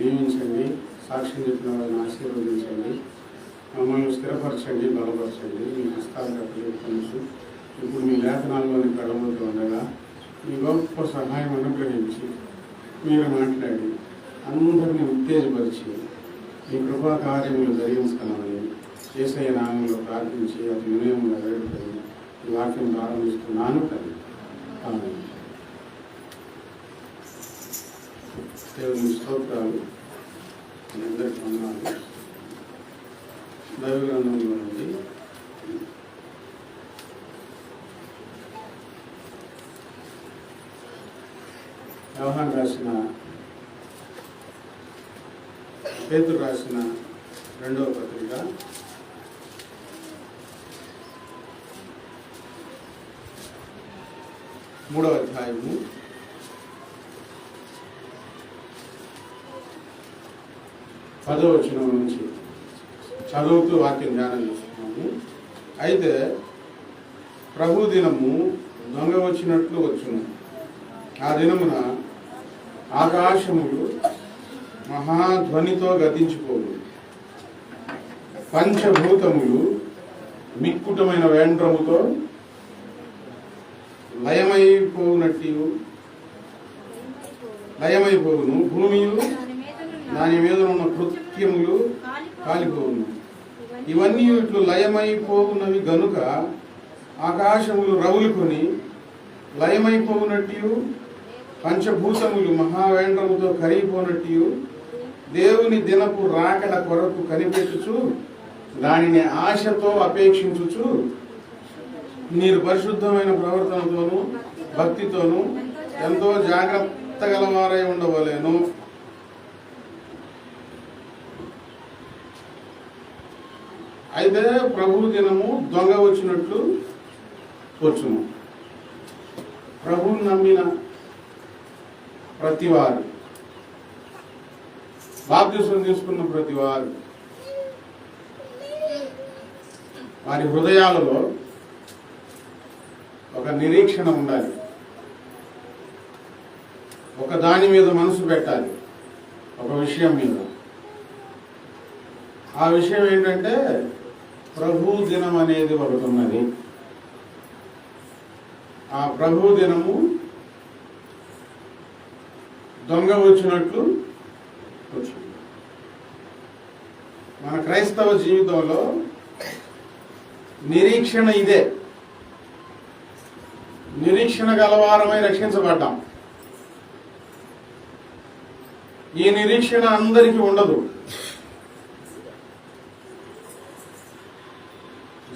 దీవించండి. సాక్ష్యం చెప్పిన వాళ్ళని ఆశీర్వదించండి. మమ్మల్ని స్థిరపరచండి, బలపరచండి. మీ హస్తాలు అప్పచెప్తున్నారు. ఇప్పుడు మీ లేఖనాల్లోని కడముతూ ఉండగా మీ గొప్ప సహాయం అనుగ్రహించి మీరు మాట్లాడి అందరినీ ఉత్తేజపరిచి మీ కృపా కార్యములు జరిగించుకున్నామని యేసయ్య నామంలో ప్రార్థించి అతి వినయముగా వేడుకొని ఈ వాక్యం ప్రారంభిస్తున్నాను. ఆమేన్. దేవుని స్తోత్రాలు. అందరికీ వందనాలు. దైవ గ్రంథంలో నుండి యోహాను రాసిన పేతురు రాసిన 2వ పత్రిక 3వ అధ్యాయము 10వ వచనం నుంచి చదువుతూ వాక్యం ధ్యానం చేస్తున్నాము. అయితే ప్రభు దినము దొంగ వచ్చినట్లు వచ్చును. ఆ దినమున ఆకాశములు మహాధ్వనితో గతించిపోవు, పంచభూతములు మిక్కుటమైన వేండ్రముతో లయమైపోవును, భూమియు దాని మీద ఉన్న కృత్యములు కాలిపోవును. ఇవన్నీ ఇట్లు లయమైపోవునవి గనుక ఆకాశములు రవులుకొని లయమైపోవునట్టు, పంచభూతములు మహావేంద్రముతో కరిగిపోనట్టు దేవుని దినపు రాకడ కొరకు కనిపెట్టుచు దానిని ఆశతో అపేక్షించుచు మీరు పరిశుద్ధమైన ప్రవర్తనతోనూ భక్తితోనూ ఎంతో జాగ్రత్త గలవారై ఉండవలేను. అయితే ప్రభు దినము దొంగ వచ్చినట్లు వచ్చును. ప్రభువుని నమ్మిన ప్రతివారు, బాప్తిసం తీసుకున్న ప్రతివారు వారి హృదయాలలో ఒక నిరీక్షణ ఉండాలి. ఒక దాని మీద మనసు పెట్టాలి, ఒక విషయం మీద. ఆ విషయం ఏంటంటే ప్రభు దినం అనేది ఒకటి ఉన్నది. ఆ ప్రభు దినము దొంగ వచ్చినట్లు వచ్చింది. మన క్రైస్తవ జీవితంలో నిరీక్షణ ఇదే. నిరీక్షణ గలవారమై రక్షించబడ్డాం. ఈ నిరీక్షణ అందరికీ ఉండదు.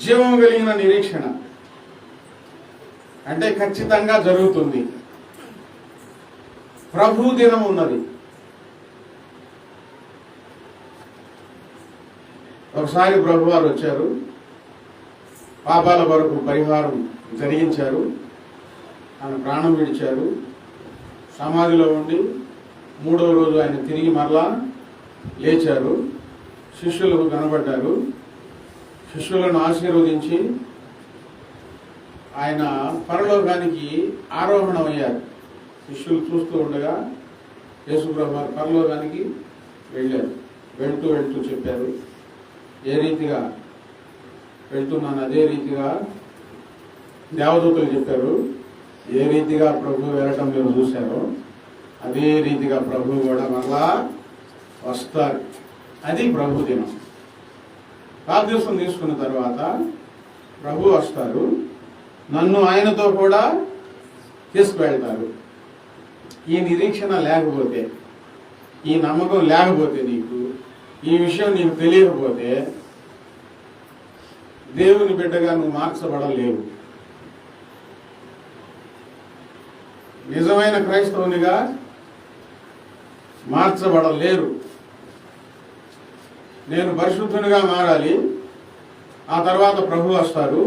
జీవం కలిగిన నిరీక్షణ అంటే ఖచ్చితంగా జరుగుతుంది. ప్రభు దినం ఉన్నది. ఒకసారి ప్రభు వారు వచ్చారు, పాపాల వరకు పరిహారం జరిగించారు, ఆయన ప్రాణం విడిచారు, సమాధిలో ఉండి 3వ రోజు ఆయన తిరిగి మరలా లేచారు, శిష్యులకు కనబడ్డారు, శిష్యులను ఆశీర్వదించి ఆయన పరలోకానికి ఆరోహణమయ్యారు. శిష్యులు చూస్తూ ఉండగా యేసుప్రభు వారు పరలోకానికి వెళ్ళారు. వెళ్తూ చెప్పారు, ఏ రీతిగా వెళ్తున్నాను అదే రీతిగా దేవదూతలు చెప్పారు. ఏ రీతిగా ప్రభు వెళ్ళటం మీరు చూశారో అదే రీతిగా ప్రభు కూడా మరలా వస్తారు. అది ప్రభు దినం. బాప్తిసం తీసుకున్న తర్వాత ప్రభు వస్తారు, నన్ను ఆయనతో కూడా తీసుకువెళ్తారు. ఈ నిరీక్షణ లేకపోతే, ఈ నమ్మకం లేకపోతే, నీకు ఈ విషయం నీకు తెలియకపోతే దేవుని బిడ్డగా నువ్వు మార్చబడలేవు. నిజమైన క్రైస్తవునిగా మార్చబడలేరు. నేను పరిశుద్ధునిగా మారాలి, ఆ తర్వాత ప్రభు వస్తారు,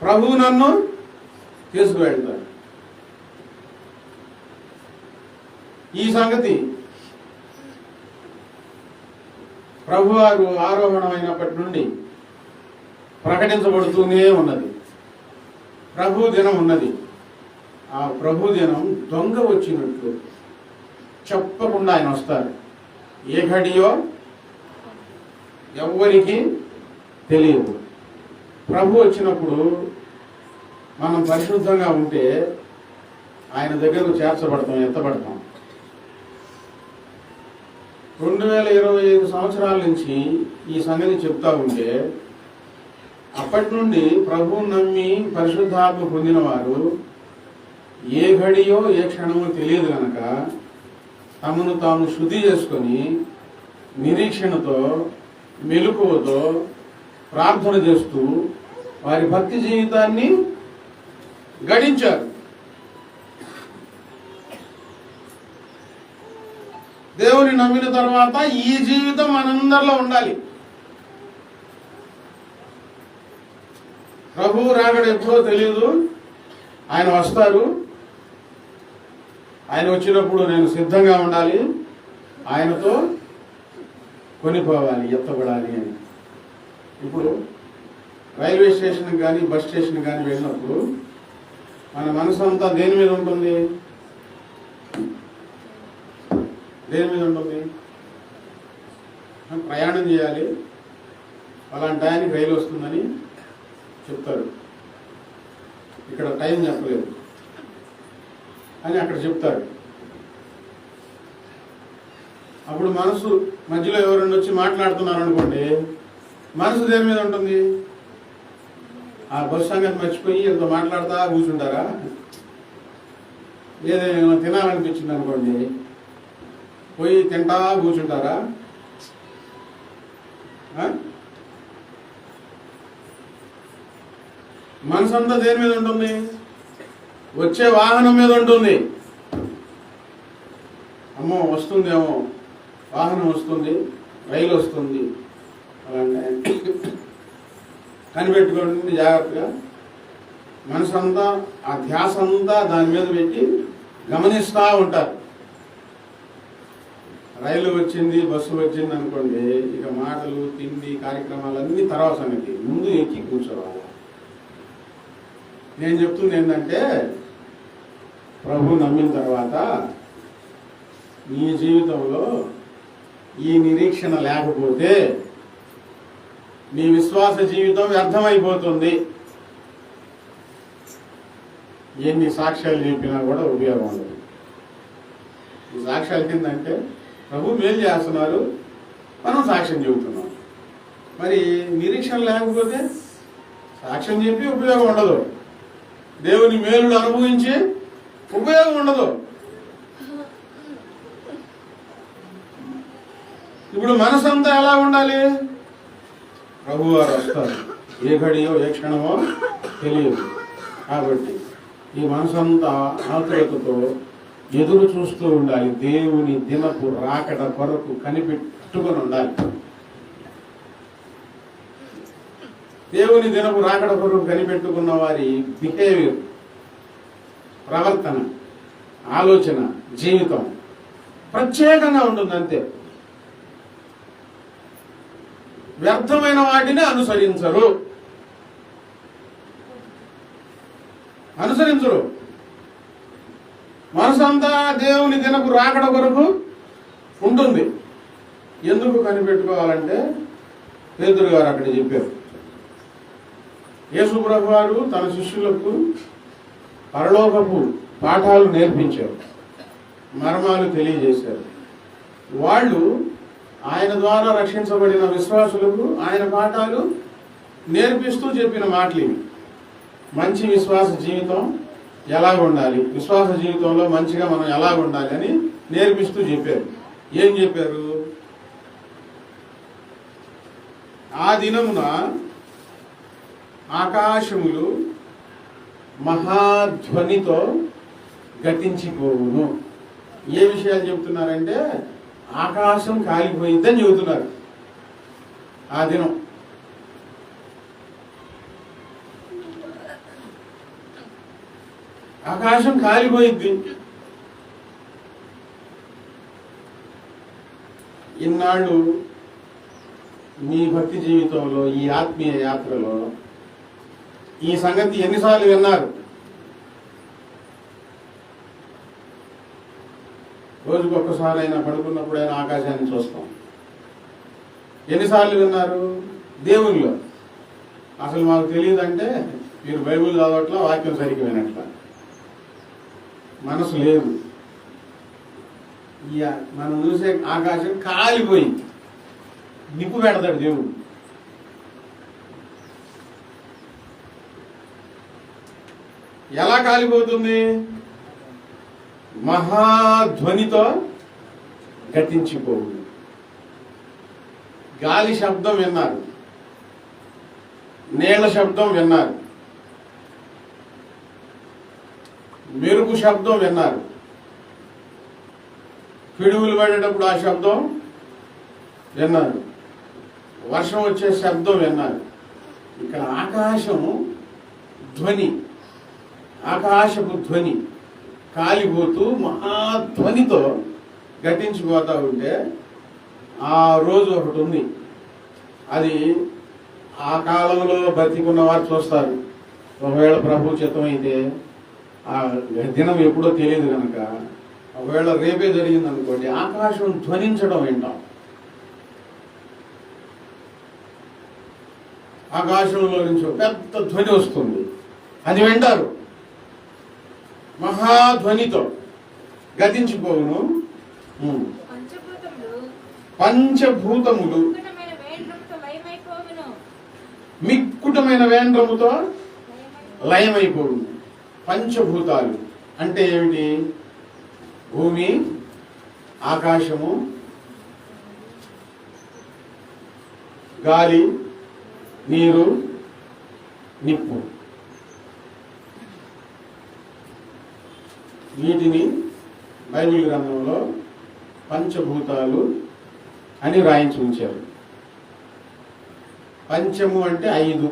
ప్రభు నన్ను తీసుకువెళ్తారు. ఈ సంగతి ప్రభువారు ఆరోహణమైనప్పటి నుండి ప్రకటించబడుతూనే ఉన్నది. ప్రభు దినం ఉన్నది. ఆ ప్రభు దినం దొంగ వచ్చినట్లు చెప్పకుండా ఆయన వస్తారు. ఏ ఘడియో ఎవ్వరికి తెలియదు. ప్రభు వచ్చినప్పుడు మనం పరిశుద్ధంగా ఉంటే ఆయన దగ్గరకు చేర్చబడతాం, ఎత్తబడతాం. 2025 సంవత్సరాల నుంచి ఈ సంగతి చెప్తా ఉంటే అప్పటి నుండి ప్రభువు నమ్మి పరిశుద్ధాత్మ పొందిన వారు ఏ ఘడియో ఏ క్షణమో తెలియదు కనుక తమను తాము శుద్ధి చేసుకొని నిరీక్షణతో మెలకువతో ప్రార్థన చేస్తూ వారి భక్తి జీవితాన్ని గడించారు. దేవుని నమ్మిన తర్వాత ఈ జీవితం మనందరిలో ఉండాలి. ప్రభువు రాకడ ఎప్పుడో తెలియదు. ఆయన వస్తారు. ఆయన వచ్చినప్పుడు నేను సిద్ధంగా ఉండాలి, ఆయనతో కొనిపోవాలి, ఎత్తబడాలి అని. ఇప్పుడు రైల్వే స్టేషన్కి కానీ బస్ స్టేషన్కి కానీ వెళ్ళినప్పుడు మన మనసు అంతా దేని మీద ఉంటుంది? దేని మీద ఉంటుంది? ప్రయాణం చేయాలి, అలాంటి టైంకి రైలు వస్తుందని చెప్తారు. ఇక్కడ టైం చెప్పలేదు అని అక్కడ చెప్తారు. అప్పుడు మనసు మధ్యలో ఎవరైనా వచ్చి మాట్లాడుతున్నారు అనుకోండి, మనసు దేని మీద ఉంటుంది? ఆ బస్సు సంగతి మర్చిపోయి ఎంతో మాట్లాడుతా కూర్చుంటారా? ఏదైనా తినాలనిపించింది అనుకోండి, పోయి తింటా కూర్చుంటారా? మనసు అంతా దేని మీద ఉంటుంది? వచ్చే వాహనం మీద ఉంటుంది. అమ్మో వస్తుందేమో, వాహనం వస్తుంది, రైలు వస్తుంది, అలాంటి కనిపెట్టుకోండి జాగ్రత్తగా. మనసు అంతా ఆ ధ్యాస అంతా దాని మీద పెట్టి గమనిస్తూ ఉంటారు. రైలు వచ్చింది, బస్సు వచ్చింది అనుకోండి, ఇక మాటలు తిండి కార్యక్రమాలన్నీ తర్వాత సంగతి, ముందు ఎక్కి కూర్చోవాలి. నేను చెప్తుంది ఏంటంటే, ప్రభు నమ్మిన తర్వాత నీ జీవితంలో ఈ నిరీక్షణ లేకపోతే నీ విశ్వాస జీవితం వ్యర్థమైపోతుంది. ఎన్ని సాక్ష్యాలు చెప్పినా కూడా ఉపయోగం ఉండదు. ఈ సాక్ష్యాల కిందంటే ప్రభు మేలు చేస్తున్నారు, మనం సాక్ష్యం చెబుతున్నాం. మరి నిరీక్షణ లేకపోతే సాక్ష్యం చెప్పి ఉపయోగం ఉండదు, దేవుని మేలుడు అనుభవించి ఉపయోగం ఉండదు. ఇప్పుడు మనసంతా ఎలా ఉండాలి? ప్రభు వారు వస్తారు, ఏ ఘడియో ఏ క్షణమో తెలియదు. కాబట్టి ఈ మనసంతా ఆతురతతో ఎదురు చూస్తూ ఉండాలి. దేవుని దినపు రాకడ కొరకు కనిపెట్టుకొని ఉండాలి. దేవుని దినపు రాకడ కొరకు కనిపెట్టుకున్న వారి బిహేవియర్, ప్రవర్తన, ఆలోచన, జీవితం ప్రత్యేకంగా ఉంటుంది. అంతే. వ్యర్థమైన వాటిని అనుసరించరు. మనసంతా దేవుని దినపు రాకడ కొరకు ఉంటుంది. ఎందుకు కనిపెట్టుకోవాలంటే పేతురు గారు అక్కడ చెప్పారు. యేసు ప్రభు వారు తన శిష్యులకు పరలోకపు పాఠాలు నేర్పించారు, మర్మాలు తెలియజేశారు. వాళ్ళు ఆయన ద్వారా రక్షించబడిన విశ్వాసులకు ఆయన పాఠాలు నేర్పిస్తూ చెప్పిన మాటలు ఇవి. మంచి విశ్వాస జీవితం ఎలా ఉండాలి, విశ్వాస జీవితంలో మంచిగా మనం ఎలా ఉండాలి అని నేర్పిస్తూ చెప్పారు. ఏం చెప్పారు? ఆ దినమున ఆకాశములు మహాధ్వనితో గతించిపోవును. ఏ విషయాలు చెబుతున్నారంటే ఆకాశం కాలిపోయిద్దని చెబుతున్నారు. ఆ దినం ఆకాశం కాలిపోయిద్ది. ఇన్నాళ్ళు మీ భక్తి జీవితంలో, ఈ ఆత్మీయ యాత్రలో ఈ సంగతి ఎన్నిసార్లు విన్నారు? రోజుకు ఒక్కసారి అయినా పడుకున్నప్పుడైనా ఆకాశాన్ని చూస్తాం. ఎన్నిసార్లు విన్నారు? దేవుల్లో. అసలు మాకు తెలియదంటే మీరు బైబిల్ చదవట్ల, వాక్యం సరిగ్గా వినట్ల, మనసు లేదు. మనం చూసే ఆకాశం కాలిపోయింది, నిప్పు పెడతాడు దేవుడు. ఎలా కాలిపోతుంది? మహాధ్వనితో గతించిపోవు. గాలి శబ్దం విన్నారు, నీళ్ల శబ్దం విన్నారు, మెరుపు శబ్దం విన్నారు, పిడుగులు పడేటప్పుడు ఆ శబ్దం విన్నారు, వర్షం వచ్చే శబ్దం విన్నారు. ఇక్కడ ఆకాశం ధ్వని, ఆకాశపు ధ్వని కాలిపోతూ మహాధ్వనితో గతించిపోతా ఉంటే ఆ రోజు ఒకటి ఉంది. అది ఆ కాలంలో బతికున్న వారు చూస్తారు. ఒకవేళ ప్రభు చిత్తమైతే ఆ దినం ఎప్పుడో తెలియదు కనుక, ఒకవేళ రేపే జరిగింది అనుకోండి, ఆకాశం ధ్వనించడం వింటాం. ఆకాశంలో నుంచి పెద్ద ధ్వని వస్తుంది, అది వింటారు. మహాధ్వనితో గతించిపోవును. పంచభూతములు మిక్కుటమైన వేంద్రముతో లయమైపోవును. పంచభూతాలు అంటే ఏమిటి? భూమి, ఆకాశము, గాలి, నీరు, నిప్పు. వీటిని బైబిల్ గ్రంథంలో పంచభూతాలు అని రాయించి ఉంచారు. పంచము అంటే 5.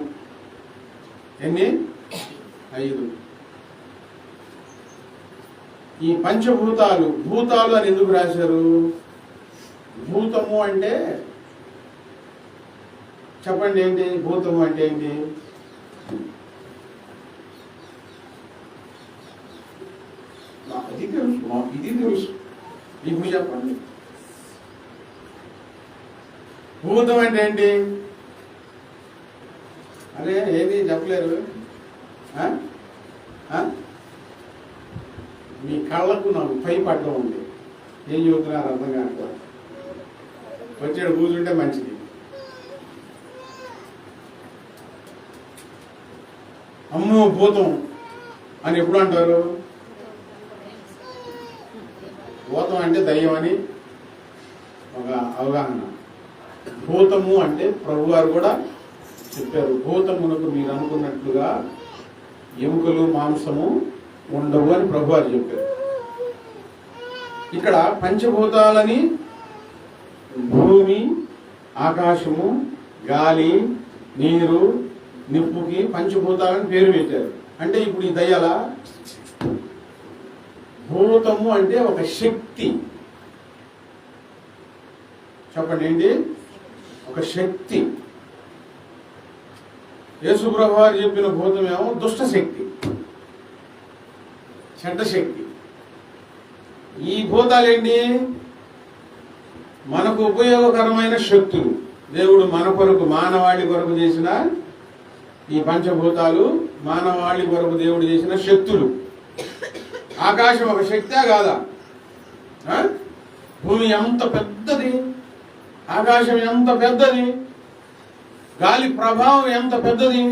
ఎన్ని? 5. ఈ పంచభూతాలు, భూతాలు అని ఎందుకు రాశారు? భూతము అంటే చెప్పండి ఏంటి? భూతము అంటే ఏంటి? అది తెలుసు, మాకు ఇది తెలుసు, ఇప్పుడు చెప్పండి. భూతం అంటే ఏంటి? అరే ఏది చెప్పలేరు? మీ కళ్ళకు నాకు పై పడ్డం ఉంది, ఏం చెబుతున్నారు అర్థం కాక. వచ్చాడు కూర్చుంటే మంచిది. అమ్మో భూతం అని ఎప్పుడు అంటారు? భూతం అంటే దయ్యం అని ఒక అవగాహన. భూతము అంటే ప్రభు గారు కూడా చెప్పారు, భూతమునకు మీరు అనుకున్నట్లుగా ఎముకలు మాంసము ఉండవు అని ప్రభు గారు చెప్పారు. ఇక్కడ పంచభూతాలని భూమి, ఆకాశము, గాలి, నీరు, నిప్పుకి పంచభూతాలని పేరు పెట్టారు. అంటే ఇప్పుడు ఈ దయ్యాల భూతము అంటే ఒక శక్తి. చెప్పండి ఏంటి? ఒక శక్తి. యేసు ప్రభు వారు చెప్పిన భూతమేమో దుష్ట శక్తి, చెడ్డ శక్తి. ఈ భూతాలేంటి? మనకు ఉపయోగకరమైన శక్తులు. దేవుడు మన కొరకు, మానవాళి కొరకు చేసిన ఈ పంచభూతాలు మానవాళి కొరకు దేవుడు చేసిన శక్తులు. ఆకాశం ఒక శక్తే కాదా? భూమి ఎంత పెద్దది, ఆకాశం ఎంత పెద్దది, గాలి ప్రభావం ఎంత పెద్దది,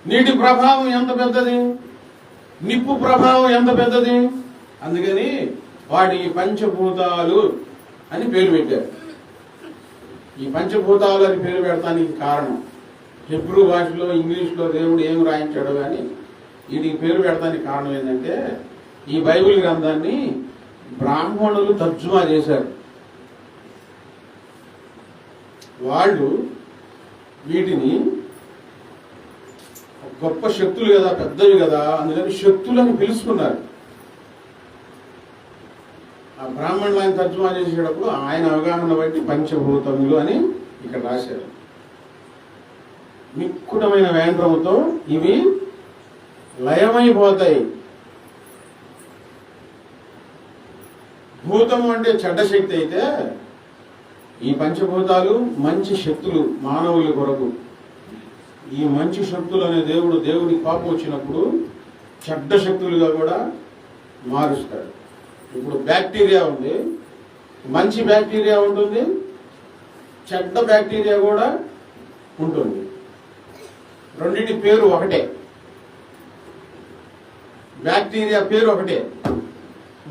నీటి ప్రభావం ఎంత పెద్దది, నిప్పు ప్రభావం ఎంత పెద్దది. అందుకని వాటికి పంచభూతాలు అని పేరు పెట్టారు. ఈ పంచభూతాలు అని పేరు పెడతానికి కారణం, హెబ్రూ భాషలో, ఇంగ్లీష్లో దేవుడు ఏం రాయించాడో కానీ వీటికి పేరు పెడతానికి కారణం ఏంటంటే, ఈ బైబిల్ గ్రంథాన్ని బ్రాహ్మణులు తర్జుమా చేశారు. వాళ్ళు వీటిని గొప్ప శక్తులు కదా, పెద్దవి కదా, అందుకని శక్తులను పిలుచుకున్నారు. ఆ బ్రాహ్మణులు ఆయన తర్జుమా చేసేటప్పుడు ఆయన అవగాహన బట్టి పంచభూతములు అని ఇక్కడ రాశారు. మిక్కుటమైన వేంద్రముతో ఇవి లయమైపోతాయి. భూతము అంటే చెడ్డ శక్తి అయితే, ఈ పంచభూతాలు మంచి శక్తులు మానవుల కొరకు. ఈ మంచి శక్తులు అనే దేవుడి కోపం వచ్చినప్పుడు చెడ్డ శక్తులుగా కూడా మారుస్తాడు. ఇప్పుడు బ్యాక్టీరియా ఉంది, మంచి బ్యాక్టీరియా ఉంటుంది, చెడ్డ బ్యాక్టీరియా కూడా ఉంటుంది. రెండింటి పేరు ఒకటే, బ్యాక్టీరియా పేరు ఒకటే,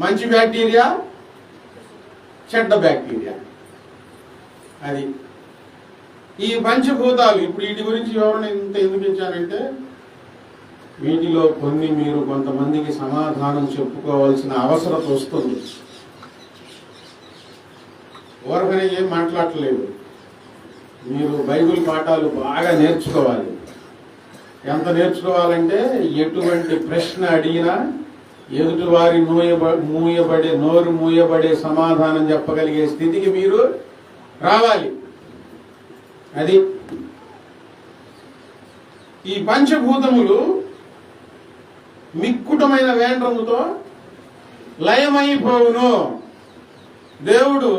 మంచి బ్యాక్టీరియా, చెడ్డ బ్యాక్టీరియా. అది ఈ పంచభూతాలు. ఇప్పుడు వీటి గురించి వివరణ ఇంత ఎందుకు ఇచ్చానంటే, వీటిలో కొన్ని మీరు కొంతమందికి సమాధానం చెప్పుకోవాల్సిన అవసరం వస్తుంది. ఊరకనే ఏం మాట్లాడలేదు, మీరు బైబిల్ పాఠాలు బాగా నేర్చుకోవాలి. ఎంత నేర్చుకోవాలంటే, ఎటువంటి ప్రశ్న అడిగినా ఎదుటి వారి నోరు మూయబడే సమాధానం చెప్పగలిగే స్థితికి మీరు రావాలి. అది ఈ పంచభూతములు మిక్కుటమైన వేండ్రముతో లయమైపోవును. దేవుడు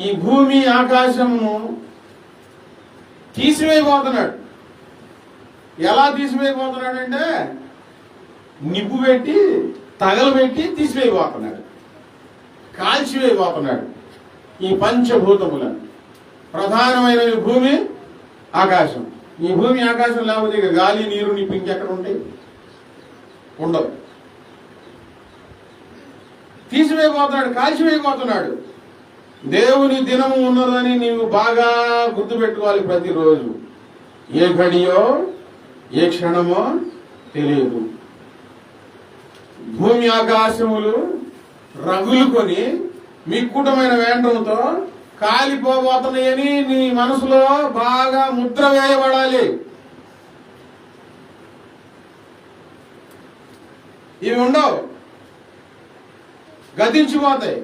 ఈ భూమి ఆకాశము తీసివేయబోతున్నాడు. ఎలా తీసివేయబోతున్నాడంటే, నిప్పు పెట్టి తగలబెట్టి తీసివేయబోతున్నాడు, కాల్చివేయబోతున్నాడు. ఈ పంచభూతములను ప్రధానమైనవి భూమి, ఆకాశం. ఈ భూమి ఆకాశం లేకపోతే ఇక గాలి, నీరు, నిప్పు ఇంకెక్కడ ఉంటాయి? ఉండవు. తీసివేయబోతున్నాడు, కాల్చివేయబోతున్నాడు. దేవుని దినము ఉన్నదని నీవు బాగా గుర్తుపెట్టుకోవాలి ప్రతిరోజు. ఏ ఘడియో ఏ క్షణమో తెలియదు. భూమి ఆకాశములు రగులుకొని మిక్కుటమైన వేండ్రముతో కాలిపోబోతున్నాయని నీ మనసులో బాగా ముద్ర వేయబడాలి. ఇవి ఉండవు, గతించిపోతాయి.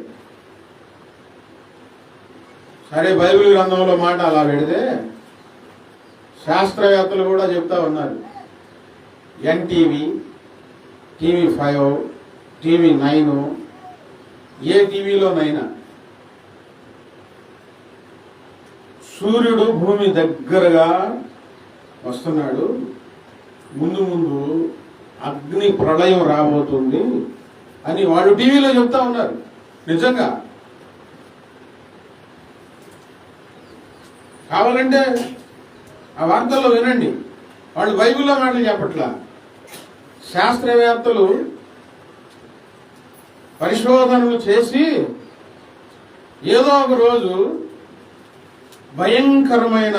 సరే, బైబిల్ గ్రంథంలో మాట అలా పెడితే శాస్త్రవేత్తలు కూడా చెప్తా ఉన్నారు. ఎన్టీవీ, TV5, TV9, ఏ టీవీలోనైనా సూర్యుడు భూమి దగ్గరగా వస్తున్నాడు, ముందు ముందు అగ్ని ప్రళయం రాబోతుంది అని వాడు టీవీలో చెప్తా ఉన్నారు. నిజంగా కావాలంటే ఆ వార్తల్లో వినండి. వాళ్ళు బైబిల్లో మాటలు చెప్పట్లా. శాస్త్రవేత్తలు పరిశోధనలు చేసి ఏదో ఒక రోజు భయంకరమైన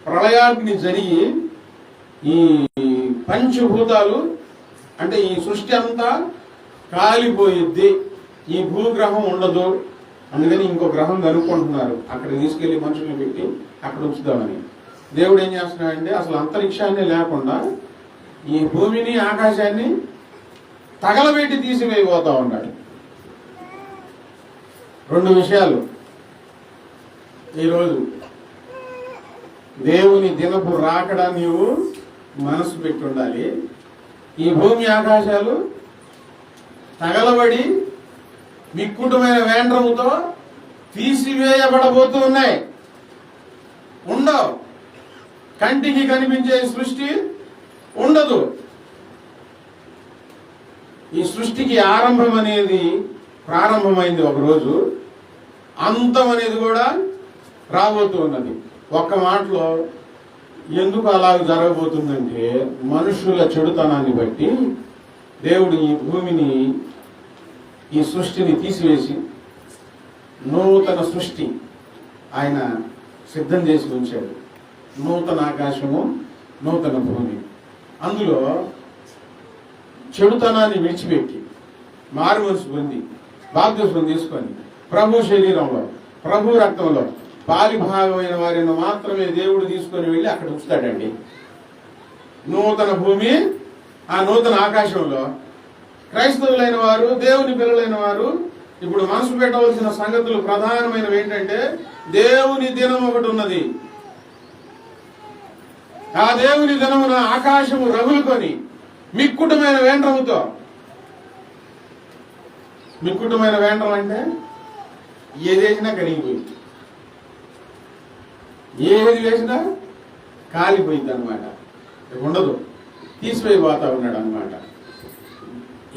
ప్రళయాగ్ని జరిగి ఈ పంచభూతాలు అంటే ఈ సృష్టి అంతా కాలిపోయిద్ది, ఈ భూగ్రహం ఉండదు, అందుకని ఇంకో గ్రహం కనుక్కుంటున్నారు. అక్కడ తీసుకెళ్లి మనుషుల్ని పెట్టి అక్కడ ఉంచుదామని. దేవుడు ఏం చేస్తున్నాడంటే, అసలు అంతరిక్షాన్ని లేకుండా ఈ భూమిని ఆకాశాన్ని తగలబెట్టి తీసివేయబోతా ఉన్నాడు. రెండు విషయాలు ఈరోజు దేవుని దినపు రాకడా నీవు మనసు పెట్టి ఉండాలి. ఈ భూమి ఆకాశాలు తగలబడి మిక్కుటమైన వేండ్రముతో తీసివేయబడబోతూ ఉన్నాయి. ఉండవు, కంటికి కనిపించే సృష్టి ఉండదు. ఈ సృష్టికి ఆరంభం అనేది ప్రారంభమైంది ఒకరోజు, అంతం అనేది కూడా రాబోతూ ఉన్నది. ఒక్క మాటలో ఎందుకు అలా జరగబోతుందంటే, మనుషుల చెడుతనాన్ని బట్టి దేవుడు ఈ భూమిని, ఈ సృష్టిని తీసివేసి నూతన సృష్టి ఆయన సిద్ధం చేసి ఉంచాడు. నూతన ఆకాశము, నూతన భూమి. అందులో చెడుతనాన్ని విడిచిపెట్టి మారు మనసు పొంది బాప్తిస్మం తీసుకొని ప్రభు శరీరంలో, ప్రభు రక్తంలో పాలిభాగమైన వారిని మాత్రమే దేవుడు తీసుకొని వెళ్ళి అక్కడ ఉంచుతాడండి. నూతన భూమి, ఆ నూతన ఆకాశంలో క్రైస్తవులైన వారు, దేవుని పిల్లలైన వారు ఇప్పుడు మనసు పెట్టవలసిన సంగతులు ప్రధానమైనవి ఏంటంటే, దేవుని దినం ఒకటి ఉన్నది. ఆ దేవుని దినమున ఆకాశము రగులుకొని మిక్కుటమైన వేండ్రముతో మిక్కుటమైన వేండ్రం అంటే ఏది వేసినా కరిగిపోయింది, ఏది వేసినా కాలిపోయింది అనమాట, ఉండదు, తీసిపోయిపోతా ఉన్నాడు అనమాట.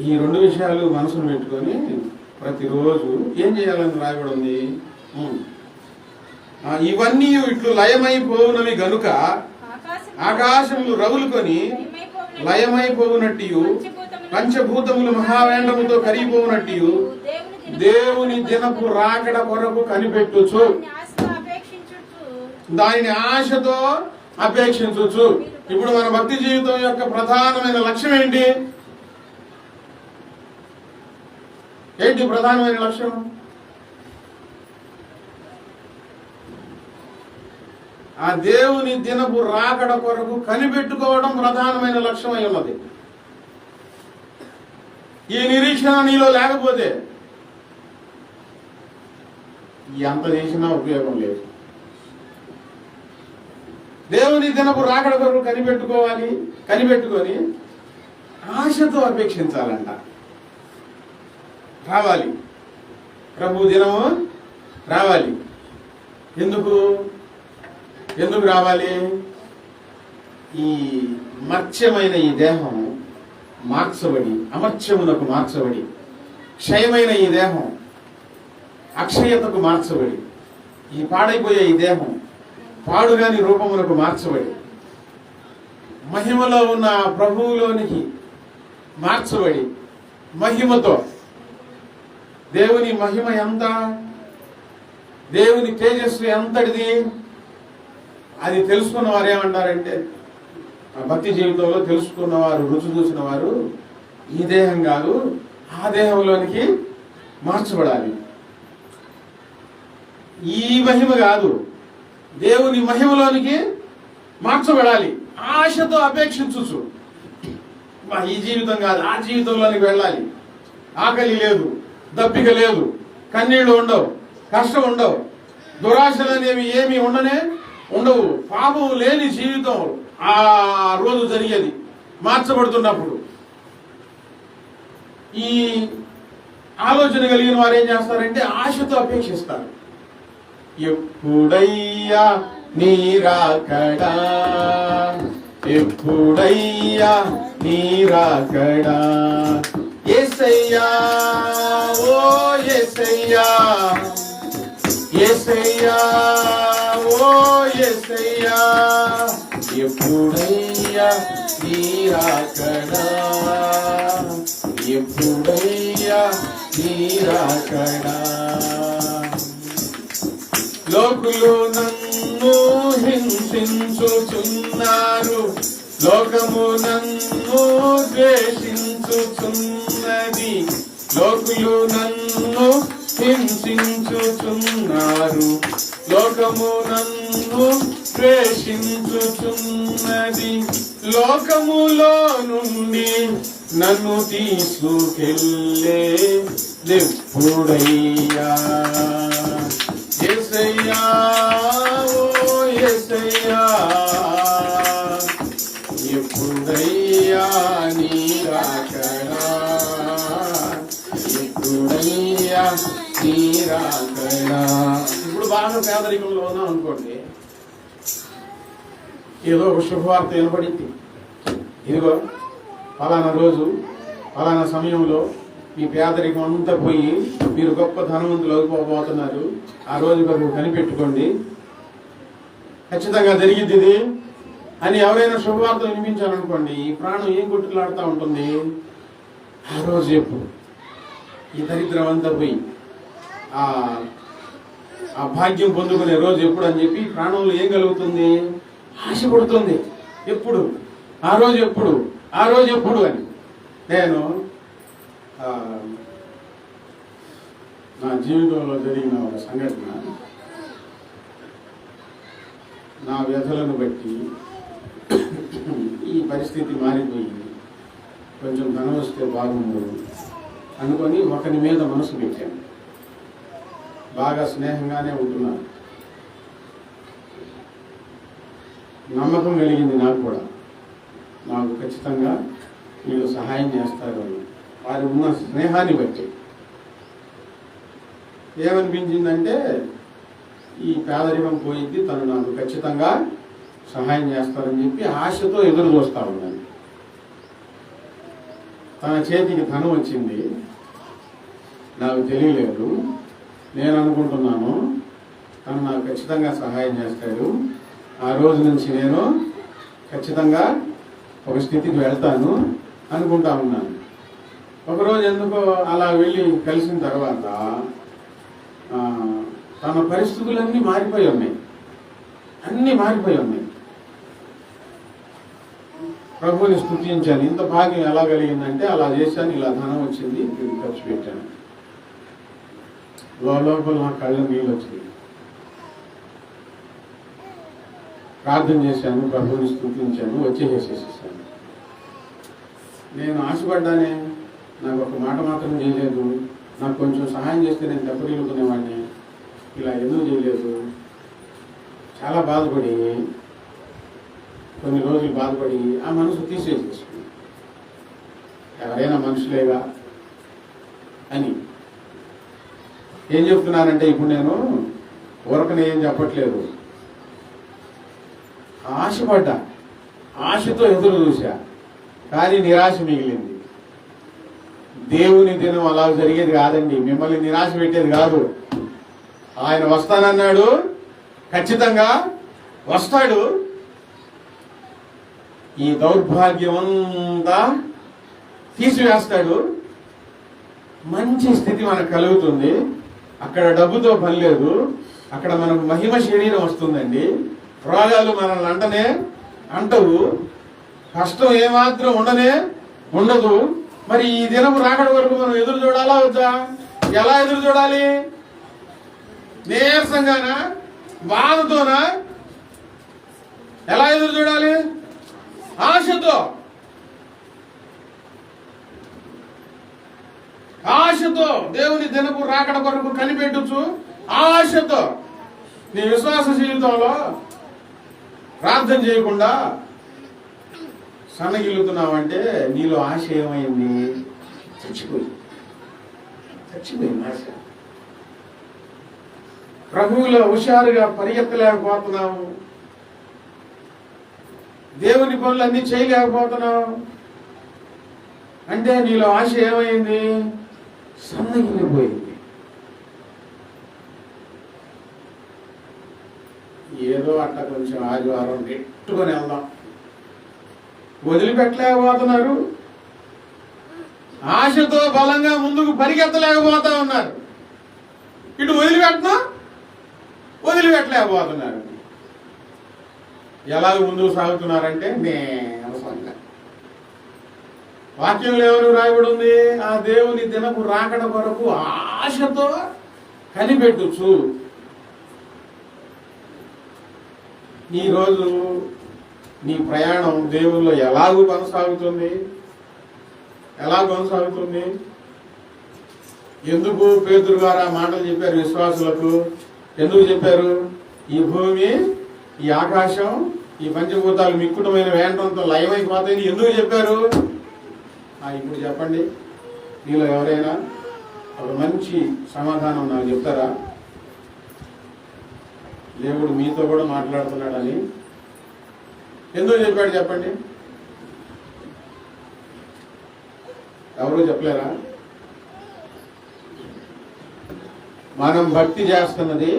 ఈ రెండు విషయాలు మనసును పెట్టుకొని ప్రతిరోజు ఏం చేయాలని రాయబడి ఉంది. ఇవన్నీ ఇట్లు లయమైపోవునవి గనుక ఆకాశములు రగులుకొని లయమైపోవునట్టు పంచభూతములు మహావేంద్రముతో కరిగిపోవునట్టు దేవుని దినపు రాకడ కొరకు కనిపెట్టుచు దానిని ఆశతో అపేక్షించవచ్చు. ఇప్పుడు మన భక్తి జీవితం యొక్క ప్రధానమైన లక్ష్యం ఏంటి? ప్రధానమైన లక్ష్యం ఆ దేవుని దినపు రాకడ కొరకు కనిపెట్టుకోవడం ప్రధానమైన లక్ష్యం అయి ఉన్నది. ఈ నిరీక్షణ నీలో లేకపోతే ఎంత చేసినా ఉపయోగం లేదు. దేవుని దినపు రాకడ కొరకు కనిపెట్టుకొని ఆశతో అపేక్షించాలంట. రావాలి, ప్రభు దినము రావాలి. ఎందుకు రావాలి? ఈ మర్త్యమైన ఈ దేహం మార్చబడి అమర్త్యమునకు మార్చబడి, క్షయమైన ఈ దేహం అక్షయతకు మార్చబడి, ఈ పాడైపోయే ఈ దేహం పాడుగాని రూపమునకు మార్చబడి, మహిమలో ఉన్న ప్రభువులోనికి మార్చబడి, మహిమతో, దేవుని మహిమ ఎంత, దేవుని తేజస్సు ఎంతటిది అది తెలుసుకున్న వారు ఏమంటారంటే, భక్తి జీవితంలో తెలుసుకున్నవారు, రుచి చూసిన వారు ఈ దేహం కాదు ఆ దేహంలోనికి మార్చబడాలి. ఈ మహిమ కాదు, దేవుని మహిమలోనికి మార్చబడాలి. ఆశతో అపేక్షించు. ఈ జీవితం కాదు ఆ జీవితంలోనికి వెళ్ళాలి. ఆకలి లేదు, దప్పిక లేదు, కన్నీళ్లు ఉండవు, కష్టం ఉండవు, దురాశలు అనేవి ఏమి ఉండవు. పాపం లేని జీవితం ఆ రోజు జరిగేది మార్చబడుతున్నప్పుడు. ఈ ఆలోచన కలిగిన వారు ఏం చేస్తారంటే ఆశతో అపేక్షిస్తారు. ఎప్పుడయ్యా నీరాకడా, ఎప్పుడయ్యా నీరాకడా, యేసయ్యా ఓ యేసయ్యా, యేసయ్యా ఓ యేసయ్యా, ఎప్పుడయ్యా నీరాకడా, ఎప్పుడయ్యా నీరాకడా. లోకులు నన్ను హింసించుచున్నారు, లోకము నన్ను ద్వేషించుచున్నది, లోకులు నన్ను హింసించుచున్నారు, లోకము నన్ను ద్వేషించుచున్నది, లోకములో నుండి నన్ను తీసుకెళ్ళే ఎప్పుడయ్యా, యేసయ్యా ఓ యేసయ్యా, ఎప్పుడయ్యా నీరాకడా, ఎప్పుడయ్యా నీరాకడా. ఇప్పుడు బాగా పేదరికంలో ఉన్నాం అనుకోండి, ఏదో ఒక శుభవార్త వినపడింది, ఇదిగో ఫలానా రోజు ఫలానా సమయంలో మీ పేదరికం అంతా పోయి మీరు గొప్ప ధనవంతులు అయిపోబోతున్నారు, ఆ రోజు వరకు కనిపెట్టుకోండి, ఖచ్చితంగా జరిగిద్ది ఇది అని ఎవరైనా శుభవార్త వినిపించాలనుకోండి, ఈ ప్రాణం ఏం కొట్టులాడుతూ ఉంటుంది. ఆ రోజు ఎప్పుడు ఈ దరిద్రం అంతా పోయి ఆ భాగ్యం పొందుకునే రోజు ఎప్పుడు అని చెప్పి ప్రాణంలో ఏం కలుగుతుంది? ఆశ పడుతుంది. ఎప్పుడు ఆ రోజు ఎప్పుడు, ఆ రోజు ఎప్పుడు అని. నేను నా జీవితంలో జరిగిన ఒక సంఘటన, నా వ్యధలను బట్టి ఈ పరిస్థితి మారిపోయింది, కొంచెం ధనం వస్తే బాగుండు అనుకొని ఒకరి మీద మనసు పెట్టాను. బాగా స్నేహంగానే ఉంటున్నాను, నమ్మకం కలిగింది నాకు కూడా, నాకు ఖచ్చితంగా వీళ్ళు సహాయం చేస్తారు అని. వారు ఉన్న స్నేహాన్ని బట్టి ఏమనిపించిందంటే ఈ పేదరికం పోయింది, తను నాకు ఖచ్చితంగా సహాయం చేస్తారని చెప్పి ఆశతో ఎదురు చూస్తా ఉన్నాను. తన చేతికి ధనం వచ్చింది, నాకు తెలియలేదు. నేను అనుకుంటున్నాను తను నాకు ఖచ్చితంగా సహాయం చేస్తాడు, ఆ రోజు నుంచి నేను ఖచ్చితంగా ఒక స్థితికి వెళ్తాను అనుకుంటా ఉన్నాను. ఒకరోజు ఎందుకో అలా వెళ్ళి కలిసిన తర్వాత తన పరిస్థితులన్నీ మారిపోయి ఉన్నాయి, అన్నీ మారిపోయి ఉన్నాయి. ప్రభువుని స్తుతించాను. ఇంత భాగ్యం ఎలా కలిగిందంటే అలా చేశాను, ఇలా ధనం వచ్చింది, ఖర్చు పెట్టాను. లోపల నా కళ్ళ నీళ్ళు వచ్చింది. ప్రార్థన చేశాను, ప్రభువుని స్తుతించాను, వచ్చేసేసేసాను. నేను ఆశపడ్డానే, నాకు ఒక మాట మాత్రం చేయలేదు. నాకు కొంచెం సహాయం చేస్తే నేను దెబ్బతిలుకునేవాడిని, ఇలా ఎందుకు చేయలేదు? చాలా బాధపడి, కొన్ని రోజులు బాధపడి ఆ మనసు తీసేసేసుకున్నాను. ఎవరైనా మనుషులేగా అని ఏం చెప్తున్నానంటే, ఇప్పుడు నేను ఊరకనే ఏం చెప్పట్లేదు. ఆశపడ్డా, ఆశతో ఎదురు చూశా, కానీ నిరాశ మిగిలింది. దేవుని దినం అలా జరిగేది కాదండి, మిమ్మల్ని నిరాశ పెట్టేది కాదు. ఆయన వస్తానన్నాడు, ఖచ్చితంగా వస్తాడు. ఈ దౌర్భాగ్యమంతా తీసివేస్తాడు. మంచి స్థితి మనకు కలుగుతుంది. అక్కడ డబ్బుతో పని లేదు, అక్కడ మనకు మహిమ శరీరం వస్తుందండి. రోగాలు మనల్ని అంటనే అంటవు, కష్టం ఏమాత్రం ఉండదు. మరి ఈ దినము రాకడ వరకు మనం ఎదురు చూడాలా వద్దా? ఎలా ఎదురు చూడాలి? నీరసంగానా, బాధతోనా? ఎలా ఎదురు చూడాలి? ఆశతో దేవుని దినపు రాకడ కొరకు కనిపెట్టచ్చు. ఆశతో నీ విశ్వాస జీవితంలో ప్రార్థన చేయకుండా సన్నగిల్లుతున్నావంటే నీలో ఆశ ఏమైంది? చచ్చిపోయింది ఆశ. ప్రభువులో హుషారుగా పరిగెత్తలేకపోతున్నావు, దేవుని పనులన్నీ చేయలేకపోతున్నావు అంటే నీలో ఆశ ఏమైంది? సన్నగిల్లిపోయింది. ఏదో అట్లా కొంచెం ఆదివారం నెట్టుకొని వెళ్దాం, వదిలిపెట్టలేకపోతున్నారు. ఆశతో బలంగా ముందుకు పరిగెత్తలేకపోతా ఉన్నారు. ఇటు వదిలిపెట్టలేకపోతున్నారు. ఎలా ముందుకు సాగుతున్నారంటే నేరసంగా. వాక్యంలో ఎవరు రాయబడి ఉంది? ఆ దేవుని దినపు రాకడ కొరకు ఆశతో కనిపెట్టుచు. ఈరోజు నీ ప్రయాణం దేవుల్లో ఎలాగూ కొనసాగుతుంది? ఎందుకు పేతురు గారు ఆ మాటలు చెప్పారు విశ్వాసులకు? ఎందుకు చెప్పారు? ఈ భూమి, ఈ ఆకాశం, ఈ పంచభూతాలు మిక్కుటమైన వేంటంతో లయమైపోతాయని ఎందుకు చెప్పారు? ఇప్పుడు చెప్పండి, మీలో ఎవరైనా ఒక మంచి సమాధానం నాకు చెప్తారా? దేవుడు మీతో కూడా మాట్లాడుతున్నాడని ఎందుకు చెప్పాడు చెప్పండి? ఎవరు చెప్పలేరా? మనం భక్తి చేస్తున్నది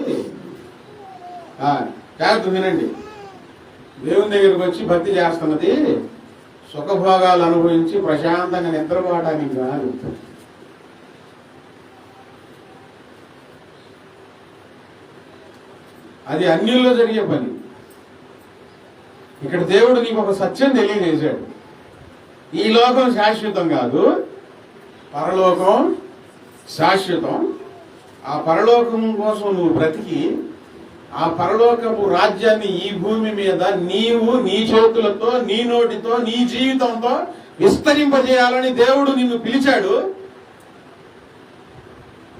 జాగ్రత్త వినండి. దేవుని దగ్గరికి వచ్చి భక్తి చేస్తున్నది సుఖభోగాలు అనుభవించి ప్రశాంతంగా నిద్రపోవడానికి కాదు. అది అన్యుల్లో జరిగే పని. ఇక్కడ దేవుడు నీకు ఒక సత్యం తెలియజేశాడు. ఈ లోకం శాశ్వతం కాదు, పరలోకం శాశ్వతం. ఆ పరలోకం కోసం నువ్వు బ్రతికి ఆ పరలోకపు రాజ్యాన్ని ఈ భూమి మీద నీవు నీ చేతులతో, నీ నోటితో, నీ జీవితంతో విస్తరింపజేయాలని దేవుడు నిన్ను పిలిచాడు.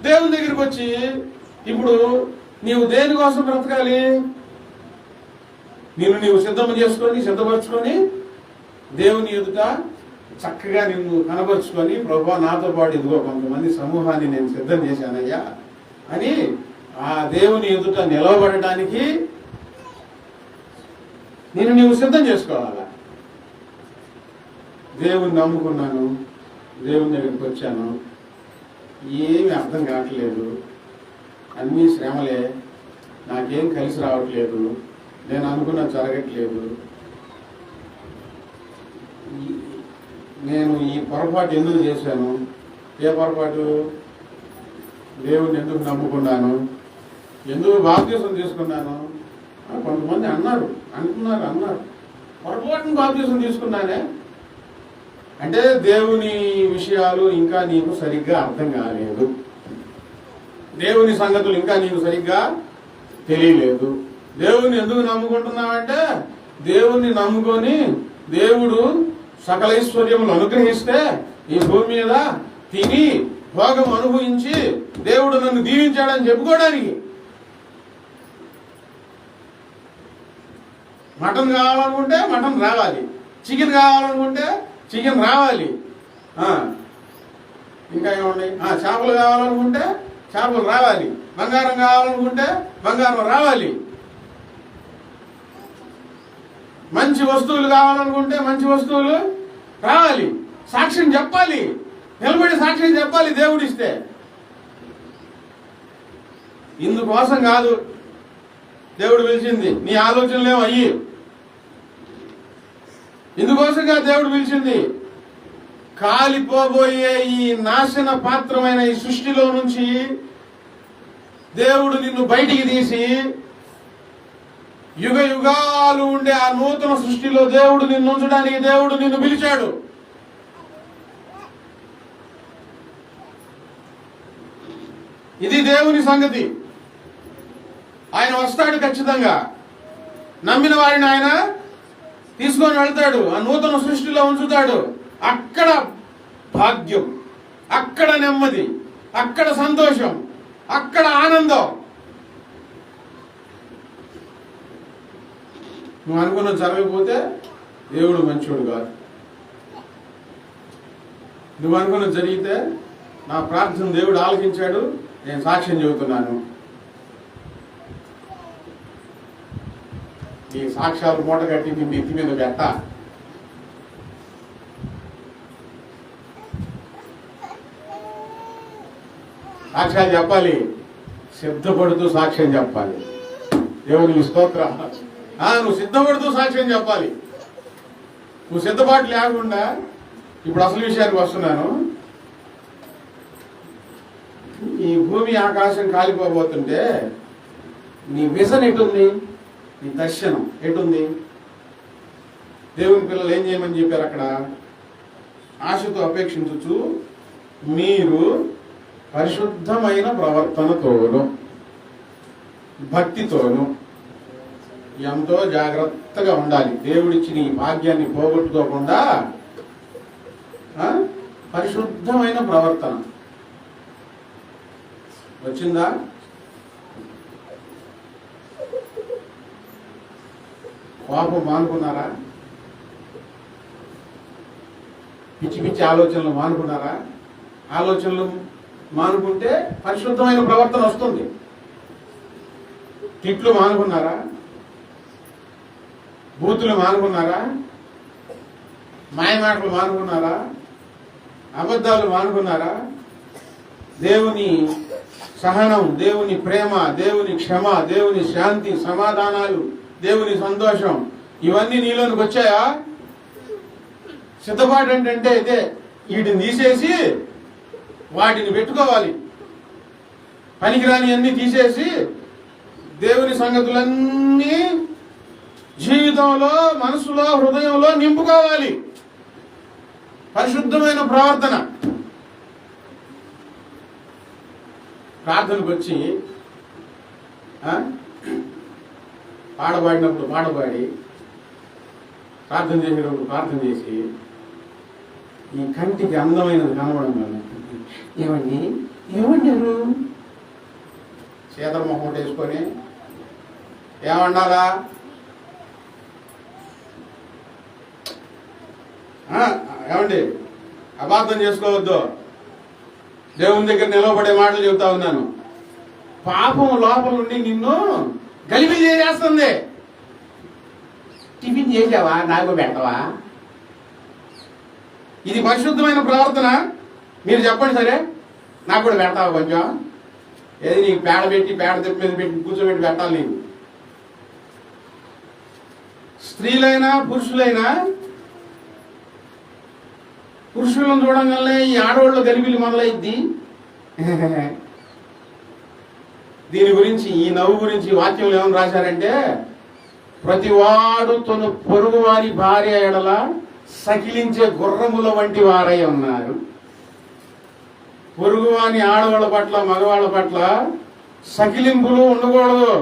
దేవుని దగ్గరికి వచ్చి ఇప్పుడు నీవు దేనికోసం బ్రతకాలి? నీవు సిద్ధపరచుకొని దేవుని ఎదుట చక్కగా నిన్ను కనబరుచుకొని, ప్రభువా నాతో పాటు ఇదిగో కొంతమంది సమూహాన్ని నేను సిద్ధం చేశానయ్యా, అని ఆ దేవుని ఎదుట నిలవబడటానికి నీవు సిద్ధం చేసుకోవాలా. దేవుని నమ్ముకున్నాను, దేవుని దగ్గరికి వచ్చాను, ఏమి అర్థం కావట్లేదు, అన్నీ శ్రమలే, నాకేం కలిసి రావట్లేదు, నేను అనుకున్న జరగట్లేదు, నేను ఈ పొరపాటు ఎందుకు చేశాను, ఏ పొరపాటు, దేవుడిని ఎందుకు నమ్ముకున్నాను, ఎందుకు బాప్తీసం తీసుకున్నాను. కొంతమంది అంటున్నారు పొరపాటును బాప్తీసం తీసుకున్నానే అంటే దేవుని విషయాలు ఇంకా నీకు సరిగ్గా అర్థం కాలేదు, దేవుని సంగతులు ఇంకా నీకు సరిగ్గా తెలియలేదు. దేవుని ఎందుకు నమ్ముకుంటున్నావంటే దేవుణ్ణి నమ్ముకొని దేవుడు సకల ఐశ్వర్యములు అనుగ్రహిస్తే ఈ భూమి మీద తిని భోగం అనుభవించి దేవుడు నన్ను దీవించాడని చెప్పుకోవడానికి. మటన్ కావాలనుకుంటే మటన్ రావాలి, చికెన్ కావాలనుకుంటే చికెన్ రావాలి, ఇంకా ఏమున్నాయి, చేపలు కావాలనుకుంటే చేపలు రావాలి, బంగారం కావాలనుకుంటే బంగారం రావాలి, మంచి వస్తువులు కావాలనుకుంటే మంచి వస్తువులు రావాలి, సాక్ష్యం చెప్పాలి, నిలబడి సాక్ష్యం చెప్పాలి దేవుడిస్తే. ఇందుకోసం కాదు దేవుడు పిలిచింది, నీ ఆలోచనలేమో అయ్యి, ఇందుకోసంగా దేవుడు పిలిచింది. కాలిపోబోయే ఈ నాశన పాత్రమైన ఈ సృష్టిలో నుంచి దేవుడు నిన్ను బయటికి తీసి యుగ యుగాలు ఉండే ఆ నూతన సృష్టిలో దేవుడు నిన్ను ఉంచడానికి దేవుడు నిన్ను పిలిచాడు. ఇది దేవుని సంగతి. ఆయన వస్తాడు ఖచ్చితంగా, నమ్మిన వారిని ఆయన తీసుకొని వెళ్తాడు, ఆ నూతన సృష్టిలో ఉంచుతాడు. అక్కడ భాగ్యం, అక్కడ నెమ్మది, అక్కడ సంతోషం, అక్కడ ఆనందం. నువ్వు అనుకున్న జరగకపోతే దేవుడు మంచోడు కాదు. నువ్వు అనుకున్న జరిగితే నా ప్రార్థన దేవుడు ఆలకించాడు, నేను సాక్ష్యం చెబుతున్నాను. ఈ సాక్ష్యాలు మూట కట్టి నిన్ను ఎత్తి మీద పెట్ట. సాక్ష్యాలు చెప్పాలి, సిద్ధపడుతూ సాక్ష్యం చెప్పాలి. దేవునికి స్తోత్రం. నువ్వు సిద్ధపడుతూ సాక్ష్యం చెప్పాలి. నువ్వు సిద్ధపాటు లేకుండా, ఇప్పుడు అసలు విషయానికి వస్తున్నాను. ఈ భూమి ఆకాశం కాలిపోబోతుంటే నీ విజన్ ఎటుంది, నీ దర్శనం ఎటుంది? దేవుని పిల్లలు ఏం చేయమని చెప్పారు అక్కడ? ఆశతో అపేక్షించు మీరు పరిశుద్ధమైన ప్రవర్తనతోను భక్తితోను ఎంతో జాగ్రత్తగా ఉండాలి. దేవుడిచ్చిన ఈ భాగ్యాన్ని పోగొట్టుకోకుండా పరిశుద్ధమైన ప్రవర్తన వచ్చిందా? కోపం మానుకున్నారా? పిచ్చి పిచ్చి ఆలోచనలు మానుకున్నారా? ఆలోచనలు మానుకుంటే పరిశుద్ధమైన ప్రవర్తన వస్తుంది. తిట్లు మానుకున్నారా? బూతులు మానుకున్నారా? మాయమాటలు మానుకున్నారా? అబద్ధాలు మానుకున్నారా? దేవుని సహనం, దేవుని ప్రేమ, దేవుని క్షమ, దేవుని శాంతి, సమాధానాలు, దేవుని సంతోషం ఇవన్నీ నీలోనికి వచ్చాయా? సిద్ధపాటు అంటే ఇదే. వీటిని తీసేసి వాటిని పెట్టుకోవాలి. పనికిరాని అన్ని తీసేసి దేవుని సంగతులన్నీ జీవితంలో, మనసులో, హృదయంలో నింపుకోవాలి. పరిశుద్ధమైన ప్రవర్తన. ప్రార్థనకు వచ్చి పాడబడినప్పుడు పాడబడి, ప్రార్థన చేసేటప్పుడు ప్రార్థన చేసి, ఈ కంటికి అందమైనది కనబడం వల్ల ఏమన్నారు చేతల మొహం వేసుకొని ఏమన్నారా? ఏమండి, అపార్థం చేసుకోవద్దు. దేవుని దగ్గర నిలవబడే మాటలు చెబుతా ఉన్నాను. పాపం లోపల నుండి నిన్ను గలిబిలి చేసేస్తుంది. టిఫిన్ చేసావా, నాకు పెట్టవా? ఇది పరిశుద్ధమైన ప్రవర్తన? మీరు చెప్పండి. సరే, నాకు కూడా పెడతావా కొంచెం? ఏది నీకు పేడ పెట్టి పేడ తెప్పి మీద పెట్టి కూర్చోబెట్టి పెట్టాలి నీకు. స్త్రీలైనా పురుషులైనా, పురుషులను చూడంగానే ఈ ఆడవాళ్ళు గలిబిలి మొదలైద్ది. దీని గురించి, ఈ నవ్వు గురించి వాక్యంలో ఏమని రాశారంటే, ప్రతివాడు తన పొరుగు వారి భార్య ఎడల సకిలించే గుర్రముల వంటి వారై ఉన్నారు. పొరుగువాని ఆడవాళ్ళ పట్ల మగవాళ్ళ పట్ల సకిలింపులు ఉండకూడదు.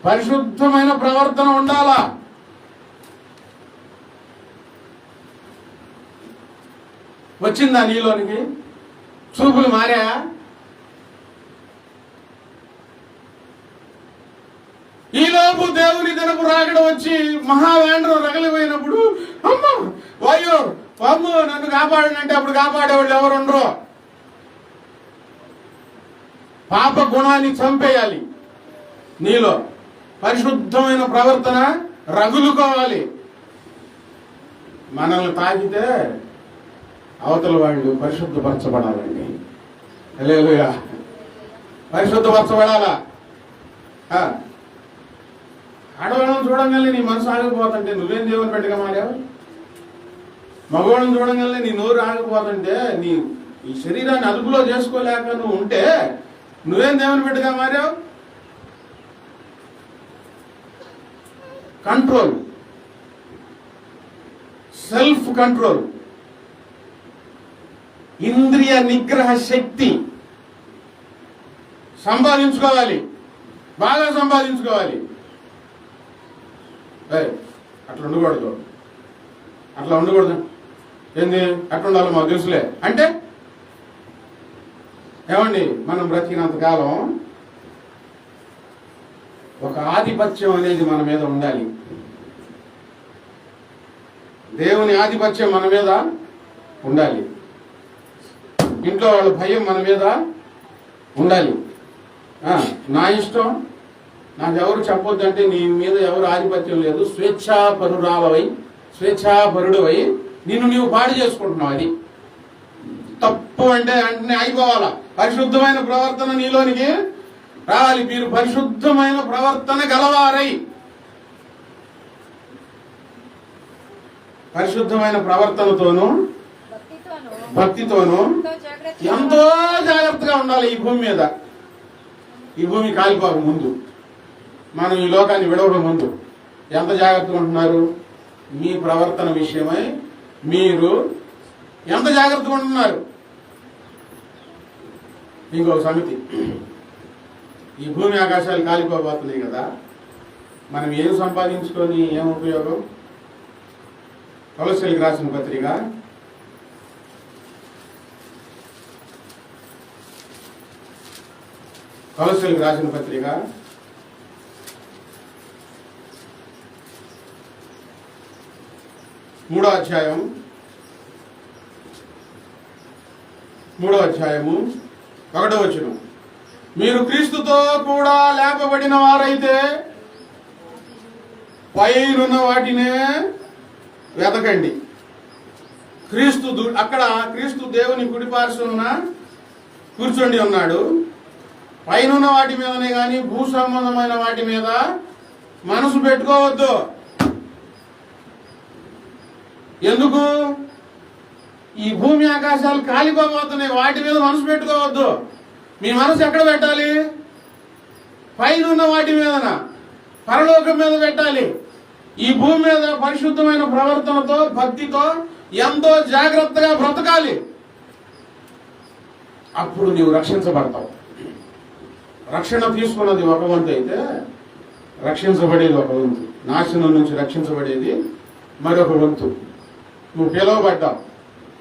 పరిశుద్ధమైన ప్రవర్తన ఉండాలా. వచ్చిందా నీలోనికి? చూపులు మారా? ఈలోపు దేవుని దినపు రాకడ వచ్చి మహావేంద్రం రగిలిపోయినప్పుడు, అమ్మ వాయో అమ్మ నన్ను కాపాడనంటే అప్పుడు కాపాడేవాళ్ళు ఎవరుండరు. పాప గుణాన్ని చంపేయాలి. నీలో పరిశుద్ధమైన ప్రవర్తన రగులుకోవాలి. మనల్ని తాకితే అవతల వాళ్ళు పరిశుద్ధపరచబడాలండి. హల్లెలూయా. పరిశుద్ధపరచబడాలా. ఆడవాళ్ళని చూడంగానే నీ మనసు ఆగిపోతుంటే నువ్వేం దేవుని పెట్టగా మారావు? మగవాళ్ళని చూడంగానే నీ నోరు ఆగిపోతుంటే, నీ ఈ శరీరాన్ని అదుపులో చేసుకోలేక నువ్వు ఉంటే నువ్వేం దేవుని పెట్టగా మారావు? కంట్రోల్, సెల్ఫ్ కంట్రోల్, ఇంద్రియ నిగ్రహ శక్తి సంపాదించుకోవాలి. బాగా సంపాదించుకోవాలి. అట్లా ఉండకూడదు, అట్లా ఉండకూడదు. ఏంది అట్లా ఉండాలి మాకు తెలుసులే అంటే ఏమండి? మనం బ్రతికినంతకాలం ఒక ఆధిపత్యం అనేది మన మీద ఉండాలి. దేవుని ఆధిపత్యం మన మీద ఉండాలి. ఇంట్లో వాళ్ళ భయం మన మీద ఉండాలి. నా ఇష్టం, నాకెవరు చెప్పొద్దంటే నీ మీద ఎవరు ఆధిపత్యం లేదు. స్వేచ్ఛాపరురాలవై, స్వేచ్ఛాపరుడువై నిన్ను నీవు పాడు చేసుకుంటున్నావు. అది తప్పు అంటే వెంటనే అయిపోవాలా. పరిశుద్ధమైన ప్రవర్తన నీలోనికి రావాలి. మీరు పరిశుద్ధమైన ప్రవర్తన గలవారై, పరిశుద్ధమైన ప్రవర్తనతోనూ భక్తితోనూ ఎంతో జాగ్రత్తగా ఉండాలి. ఈ భూమి మీద, ఈ భూమి కాలిపోక ముందు, మనం ఈ లోకాన్ని విడవక ముందు ఎంత జాగ్రత్తగా ఉంటున్నారు? మీ ప్రవర్తన విషయమై మీరు ఎంత జాగ్రత్తగా ఉంటున్నారు? ఇంకొక సమితి, ఈ భూమి ఆకాశాలు కాలిపోబోతున్నాయి కదా, మనం ఏం సంపాదించుకొని ఏం ఉపయోగం? కొలస్సీలకు రాసిన పత్రిక 3వ అధ్యాయము 1వ వచనం, మీరు క్రీస్తుతో కూడా లేపబడిన వారైతే పైనున్న వాటినే వెతకండి. అక్కడ క్రీస్తు దేవుని కుడిపార్శ్వమున కూర్చొని ఉన్నాడు. పైనున్న వాటి మీదనే కానీ భూ సంబంధమైన వాటి మీద మనసు పెట్టుకోవద్దు. ఎందుకు? ఈ భూమి ఆకాశాలు కాలిపోబోతున్నాయి, వాటి మీద మనసు పెట్టుకోవద్దు. మీ మనసు ఎక్కడ పెట్టాలి? పైనున్న వాటి మీదన, పరలోకం మీద పెట్టాలి. ఈ భూమి మీద పరిశుద్ధమైన ప్రవర్తనతో, భక్తితో ఎంతో జాగ్రత్తగా బ్రతకాలి. అప్పుడు నీవు రక్షించబడతావు. రక్షణ తీసుకున్నది ఒక వంతు అయితే, రక్షించబడేది ఒక వంతు. నాశనం నుంచి రక్షించబడేది మరొక వంతు. నువ్వు పిలువబడ్డావు,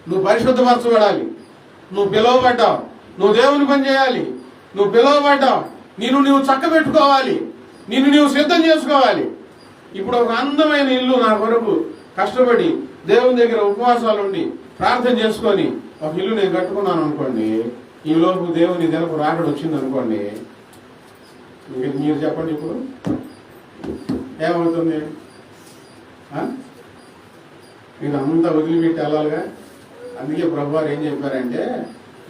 నువ్వు పరిశుద్ధపరచబడాలి. నువ్వు పిలువబడ్డావు, నువ్వు దేవుని పని చేయాలి. నువ్వు పిలువబడ్డావు, నువ్వు చక్కబెట్టుకోవాలి, నువ్వు సిద్ధం చేసుకోవాలి. ఇప్పుడు ఒక అందమైన ఇల్లు నా కొరకు కష్టపడి దేవుని దగ్గర ఉపవాసాలు ఉండి ప్రార్థన చేసుకొని ఒక ఇల్లు నేను కట్టుకున్నాను అనుకోండి, ఈ లోపు దేవుని దినపు రాకడ వచ్చింది అనుకోండి, ఇంక మీరు చెప్పండి ఇప్పుడు ఏమవుతుంది? ఇదంతా వదిలిపెట్టి వెళ్ళాలిగా. అందుకే ప్రభువారు ఏం చెప్పారంటే,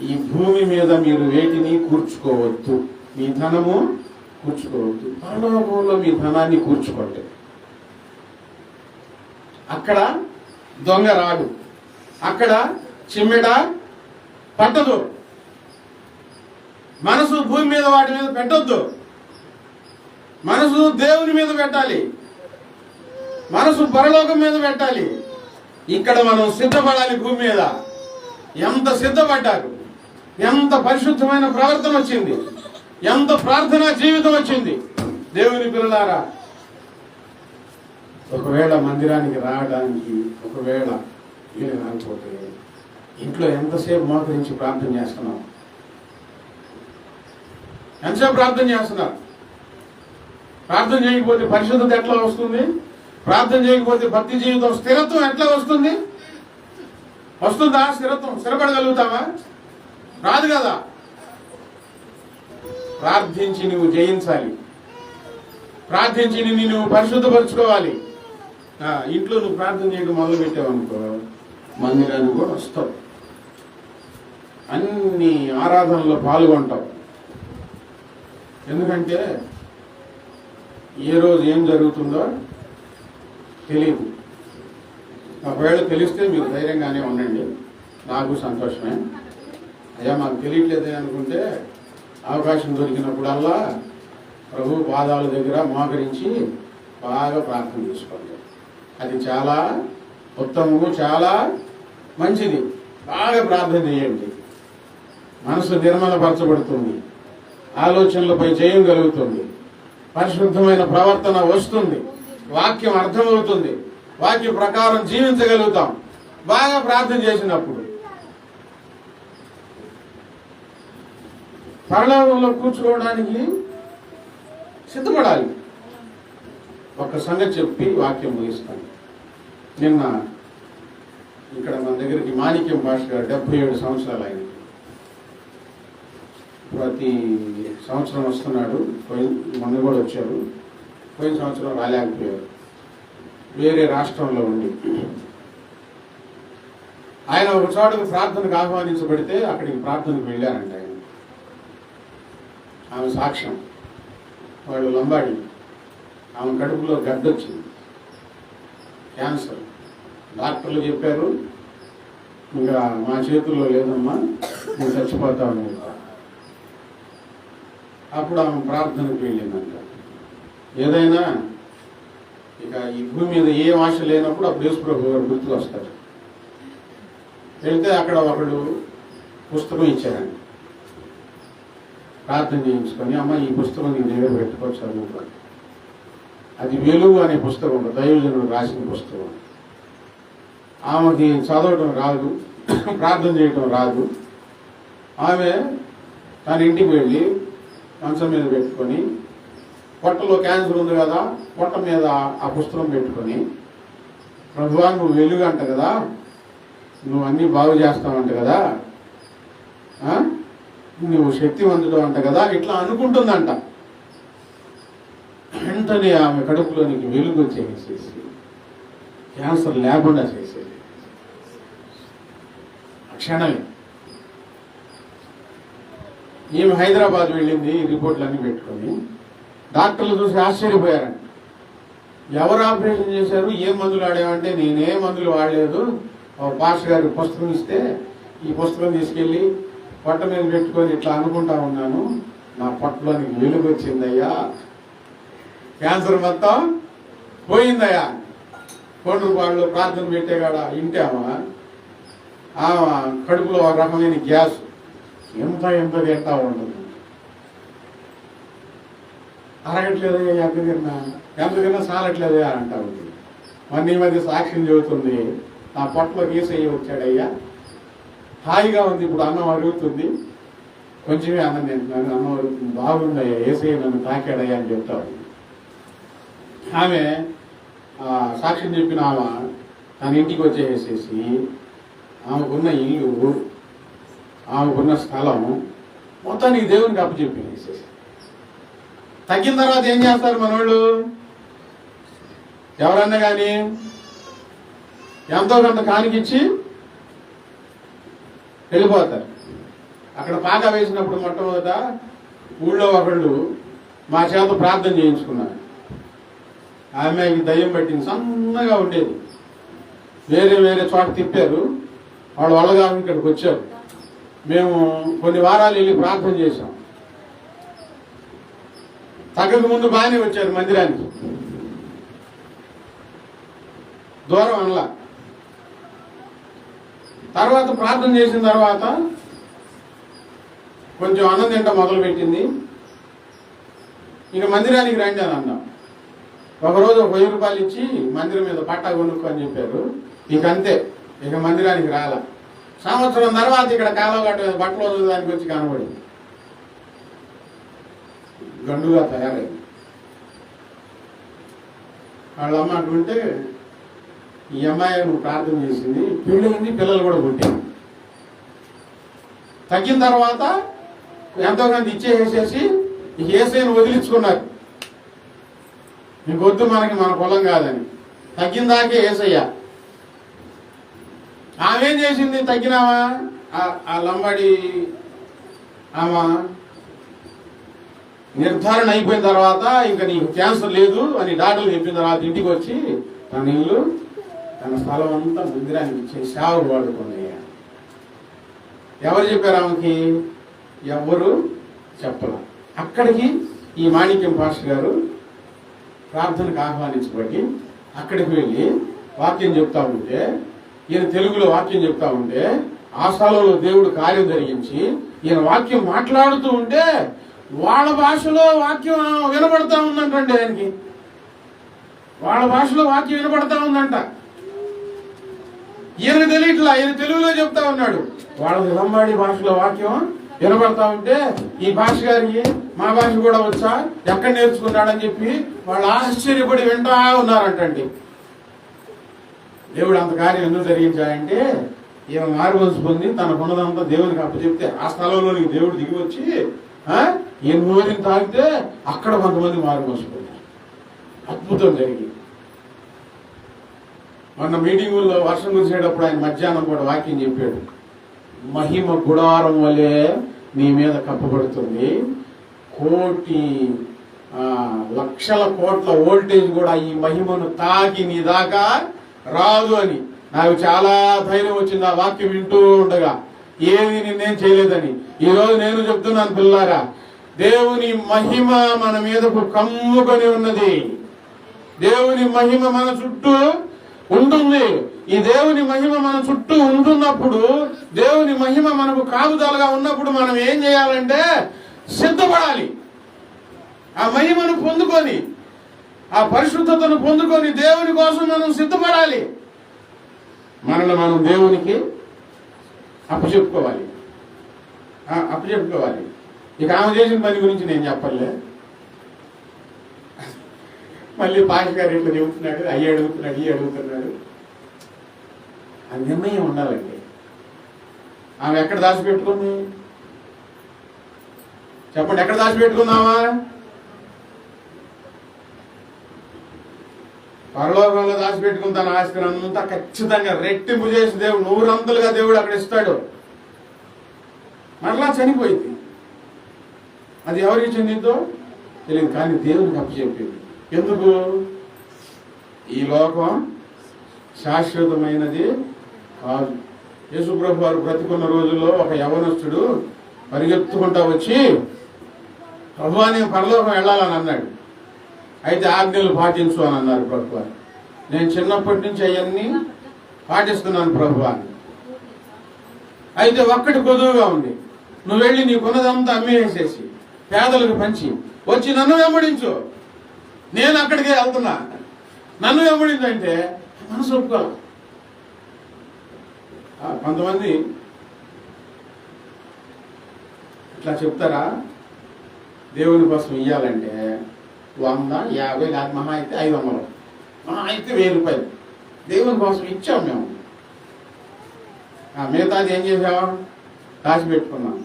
ఈ భూమి మీద మీరు వేటిని కూర్చుకోవద్దు, మీ ధనము కూర్చుకోవద్దు, పరలోకంలో మీ ధనాన్ని కూర్చుకోండి. అక్కడ దొంగ రాడు, అక్కడ చిమ్మెట పట్టదు. మనసు భూమి మీద వాటి మీద పెట్టొద్దు, మనసు దేవుని మీద పెట్టాలి, మనసు పరలోకం మీద పెట్టాలి. ఇక్కడ మనం సిద్ధపడాలి. భూమి మీద ఎంత సిద్ధపడ్డారు, ఎంత పరిశుద్ధమైన ప్రవర్తన వచ్చింది, ఎంత ప్రార్థనా జీవితం వచ్చింది. దేవుని పిల్లలారా, ఒకవేళ మందిరానికి రావడానికి ఒకవేళ వీలు రాకపోతే ఇంట్లో ఎంతసేపు మోకరించి ప్రార్థన చేస్తున్నాం? ఎంతసేపు ప్రార్థన చేస్తున్నారు? ప్రార్థన చేయకపోతే పరిశుద్ధత ఎట్లా వస్తుంది? ప్రార్థన చేయకపోతే భక్తి జీవితం స్థిరత్వం ఎట్లా వస్తుంది? వస్తుందా స్థిరత్వం? స్థిరపడగలుగుతావా? రాదు కదా. ప్రార్థించి నువ్వు జయించాలి, ప్రార్థించి నువ్వు పరిశుద్ధపరచుకోవాలి. ఇంట్లో నువ్వు ప్రార్థన చేయడం మొదలు పెట్టావనుకో, మందిరానికి కూడా వస్తావు, అన్ని ఆరాధనలో పాల్గొంటావు. ఎందుకంటే ఏ రోజు ఏం జరుగుతుందో తెలియదు. ఒకవేళ తెలిస్తే మీరు ధైర్యంగానే ఉండండి, నాకు సంతోషమే. అయ్యా మాకు తెలియట్లేదే అనుకుంటే అవకాశం దొరికినప్పుడల్లా ప్రభు పాదాల దగ్గర మోకరించి బాగా ప్రార్థన చేసుకోండి. అది చాలా ఉత్తమము, చాలా మంచిది. బాగా ప్రార్థన చేయండి. మనసు నిర్మలపరచబడుతుంది, ఆలోచనలపై జయం కలుగుతుంది, పరిశుద్ధమైన ప్రవర్తన వస్తుంది, వాక్యం అర్థమవుతుంది, వాక్య ప్రకారం జీవించగలుగుతాం బాగా ప్రార్థన చేసినప్పుడు. పరలోకంలో కూర్చోవడానికి సిద్ధపడాలి. ఒక సంగతి చెప్పి వాక్యం ముగిస్తాను. నిన్న ఇక్కడ మన దగ్గరికి మాణిక్యం భాష గారు 77 సంవత్సరాలు ఆయన ప్రతి సంవత్సరం వస్తున్నాడు. మొన్న కూడా వచ్చారు, పోయిన సంవత్సరం రాలేకపోయారు, వేరే రాష్ట్రంలో ఉండి. ఆయన ఒక చోటకు ప్రార్థనకు ఆహ్వానించబడితే అక్కడికి ప్రార్థనకు వెళ్ళారంట ఆయన. ఆమె సాక్ష్యం, వాళ్ళు లంబాడి, ఆమె కడుపులో గడ్డొచ్చింది, క్యాన్సర్. డాక్టర్లు చెప్పారు ఇంకా మా చేతుల్లో లేదమ్మా, నువ్వు చచ్చిపోతావని చెప్పారు. అప్పుడు ఆమె ప్రార్థనకు వెళ్ళిందంట. ఏదైనా ఇక ఈ భూమి మీద ఏ ఆశ లేనప్పుడు అప్పుడు యేసు ప్రభు గారు గుర్తుకు వస్తారు. వెళ్తే అక్కడ ఒకడు పుస్తకం ఇచ్చారండి, ప్రార్థన చేయించుకొని, అమ్మ ఈ పుస్తకం నీ దగ్గర పెట్టుకోవచ్చు చదువుకో. అది వెలుగు అనే పుస్తకం, దైవజనుడు రాసిన పుస్తకం. ఆమెకి చదవటం రాదు, ప్రార్థన చేయటం రాదు. ఆమె తన ఇంటికి వెళ్ళి మంచం మీద పెట్టుకొని, పొట్టలో క్యాన్సర్ ఉంది కదా, పొట్ట మీద ఆ పుస్తకం పెట్టుకొని, ప్రభువా నువ్వు వెలుగు అంట కదా, నువ్వు అన్నీ బాగు చేస్తావంట కదా, నువ్వు శక్తివంతుడు అంట కదా, ఇట్లా అనుకుంటుందంట. వెంటనే ఆమె కడుపులోనికి వెలుగు వచ్చేసేసి క్యాన్సర్ లేకుండా చేసేది క్షణమే. ఈమె హైదరాబాద్ వెళ్ళింది, రిపోర్ట్లన్నీ పెట్టుకొని. డాక్టర్లు చూసి ఆశ్చర్యపోయారంట. ఎవరు ఆపరేషన్ చేశారు, ఏ మందులు ఆడామంటే నేనే మందులు వాడలేదు, పాస్ గారికి పుస్తకం ఇస్తే ఈ పుస్తకం తీసుకెళ్ళి పొట్ట మీద పెట్టుకొని ఇట్లా అనుకుంటా ఉన్నాను, నా పొట్టలోనికి వెలుగు వచ్చిందయ్యా, క్యాన్సర్ మొత్తం పోయిందయ్యా. కొండపాడులో ప్రార్థన పెట్టేగాడ ఇంటామా, కడుపులో ఒక రకమైన గ్యాస్ ఎంత తింటా ఉంటుంది. అరగట్లేదయ్యా, ఎంత తిన్నా సాలట్లేదయ్యా అంటా ఉంది. మొన్న ఈ మధ్య సాక్ష్యం చెబుతుంది, నా పొట్టలో ఏసయ్య వచ్చాడయ్యా, హాయిగా ఉంది, ఇప్పుడు అన్నం అరుగుతుంది, కొంచెమే అన్నం తింటున్నాను, అన్నం అరుగుతుంది, బాగుందయ్యా, ఏసయ్య నన్ను తాకాడయ్యా అని చెప్తా ఉంది. ఆమె సాక్ష్యం చెప్పిన ఆమె తన ఇంటికి వచ్చేసేసి ఆమెకున్న ఇల్లు, ఆమెకున్న స్థలం మొత్తానికి దేవునికి అప్పచెప్పేసేసి తగ్గిన తర్వాత ఏం చేస్తారు మనోళ్ళు? ఎవరన్నా కానీ ఎంతో కొంత కానికిచ్చి వెళ్ళిపోతారు. అక్కడ పాక వేసినప్పుడు మొట్టమొదట ఊళ్ళో ఒకళ్ళు మా చేత ప్రార్థన చేయించుకున్నారు. ఆమెకి దయ్యం పట్టింది, సన్నగా ఉండేది. వేరే వేరే చోట తిప్పారు, వాళ్ళు వాళ్ళగా ఇక్కడికి వచ్చారు. మేము కొన్ని వారాలు వెళ్ళి ప్రార్థన చేశాం. తగ్గక ముందు బాగానే వచ్చారు మందిరానికి, దూరం అనలా. తర్వాత ప్రార్థన చేసిన తర్వాత కొంచెం అన్నం తింట మొదలు పెట్టింది. ఇక మందిరానికి రండి అని అన్నాం. ఒకరోజు 1000 రూపాయలు ఇచ్చి మందిరం మీద పట్టా కొనుక్కో అని చెప్పారు. ఇక అంతే, ఇక మందిరానికి రాల. సంవత్సరం తర్వాత ఇక్కడ కాలువ గట్ట బట్టలు వదలడానికి వచ్చి కనబడింది, గండుగా తయారైంది. వాళ్ళమ్మ అటుంటే, ఈ అమ్మాయి నువ్వు ప్రార్థన చేసింది, పెళ్ళయింది, పిల్లలు కూడా పుట్టింది. తగ్గిన తర్వాత ఎంతో కొంత ఇచ్చేసేసి ఇక ఏసైని వదిలించుకున్నారు. ఇంకొద్దు మనకి, మన కులం కాదని. తగ్గిందాకే ఏసయ్యా. ఆమె ఏం చేసింది? తగ్గినామా ఆ లంబాడి ఆమె నిర్ధారణ అయిపోయిన తర్వాత ఇంకా నీకు క్యాన్సర్ లేదు అని డాక్టర్లు చెప్పిన తర్వాత ఇంటికి వచ్చి తన ఇల్లు, తన స్థలం అంతా మందిరానికి ఇచ్చే సేవకు వాడుకున్నాయి. ఎవరు చెప్పారు ఆమెకి? ఎవరు చెప్పల. అక్కడికి ఈ మాణిక్యం పాస్టర్ గారు ప్రార్థనకు ఆహ్వానించబడి అక్కడికి వెళ్ళి వాక్యం చెప్తా ఉంటే, ఈయన తెలుగులో వాక్యం చెప్తా ఉంటే ఆ స్థలంలో దేవుడు కార్యం జరిగించి ఈయన వాక్యం మాట్లాడుతూ ఉంటే వాళ్ళ భాషలో వాక్యం వినబడతా ఉందంటండి. ఆయనకి వాళ్ళ భాషలో వాక్యం వినబడతా ఉందంట. ఈయనకు తెలియట్లా, ఈయన తెలుగులో చెప్తా ఉన్నాడు. వాళ్ళ లంబాడి భాషలో వాక్యం వినబడతా ఉంటే ఈ భాష గారికి మా భాష కూడా వచ్చా, ఎక్కడ నేర్చుకున్నాడని చెప్పి వాళ్ళు ఆశ్చర్యపడి వింటా ఉన్నారంటండి. దేవుడు అంత కార్యం ఎందుకు జరిగించాడంటే, ఈమె మారుమనసు పొంది తన కొన్నదంతా దేవునికి అప్పచెప్తే ఆ స్థలంలోనికి దేవుడు దిగి వచ్చి ఈయన నోరిని తాగితే అక్కడ కొంతమంది మారుమనసు పొందారు. అద్భుతం జరిగింది. మొన్న మీటింగుల్లో వర్షం కురిసేటప్పుడు ఆయన మధ్యాహ్నం కూడా వాక్యం చెప్పాడు. మహిమ గుడారం వలె నీ మీద కప్పబడుతుంది, కోటి లక్షల కోట్ల వోల్టేజ్ కూడా ఈ మహిమను తాకి నీ దాకా రాదు అని. నాకు చాలా ధైర్యం వచ్చింది ఆ వాక్యం వింటూ ఉండగా. ఏది నేనేం చేయలేదని. ఈ రోజు నేను చెప్తున్నాను పిల్లారా, దేవుని మహిమ మన మీదకు కమ్ముకొని ఉన్నది. దేవుని మహిమ మన చుట్టూ ఉంటుంది. ఈ దేవుని మహిమ మన చుట్టూ ఉంటున్నప్పుడు, దేవుని మహిమ మనకు కాపుదలగా ఉన్నప్పుడు మనం ఏం చేయాలంటే సిద్ధపడాలి. ఆ మహిమను పొందుకొని, ఆ పరిశుద్ధతను పొందుకొని దేవుని కోసం మనం సిద్ధపడాలి. మనల్ని మనం దేవునికి అప్పచెప్పుకోవాలి. ఇక ఆమె చేసిన పని గురించి నేను చెప్పలే. మళ్ళీ పాష గారు ఇట్లా చెబుతున్నాడు, అయ్యి అడుగుతున్నాడు. ఆ నిర్ణయం ఉండాలండి. ఆమె ఎక్కడ దాచిపెట్టుకుంది చెప్పండి? ఎక్కడ దాచిపెట్టుకుందామా? పరలోకంలో దాచిపెట్టుకుని తన ఆస్తిని అంతా ఖచ్చితంగా రెట్టింపు చేసి దేవుడు 100 అంతలుగా దేవుడు అక్కడ ఇస్తాడు. మరలా చనిపోయింది. అది ఎవరికి చెందిందో తెలియదు, కానీ దేవునికి అప్పచెప్పింది. ఎందుకు? ఈ లోకం శాశ్వతమైనది కాదు. యేసుప్రభు వారు బ్రతికున్న రోజుల్లో ఒక యవనస్తుడు పరిగెత్తుకుంటా వచ్చి, ప్రభువా నేను పరలోకం వెళ్ళాలని అన్నాడు. అయితే ఆజ్ఞలు పాటించు అని అన్నారు ప్రభు వారు. నేను చిన్నప్పటి నుంచి అవన్నీ పాటిస్తున్నాను ప్రభు అని. అయితే ఒక్కటి కొదువుగా ఉంది, నువ్వు వెళ్ళి నీకున్నదంతా అమ్మేసేసి పేదలకు పంచి వచ్చి నన్ను వెంబడించు, నేను అక్కడికే వెళ్తున్నా, నన్ను వెంబడించంటే మనసు ఒప్పుకోవాలి. కొంతమంది ఇట్లా చెప్తారా, దేవుని కోసం ఇయ్యాలంటే 100, 50 కాదు, మహా అయితే 500, మహా అయితే 1000 రూపాయలు దేవుని కోసం ఇచ్చాం మేము. మిగతాది ఏం చేసాం? దాచిపెట్టుకున్నాం.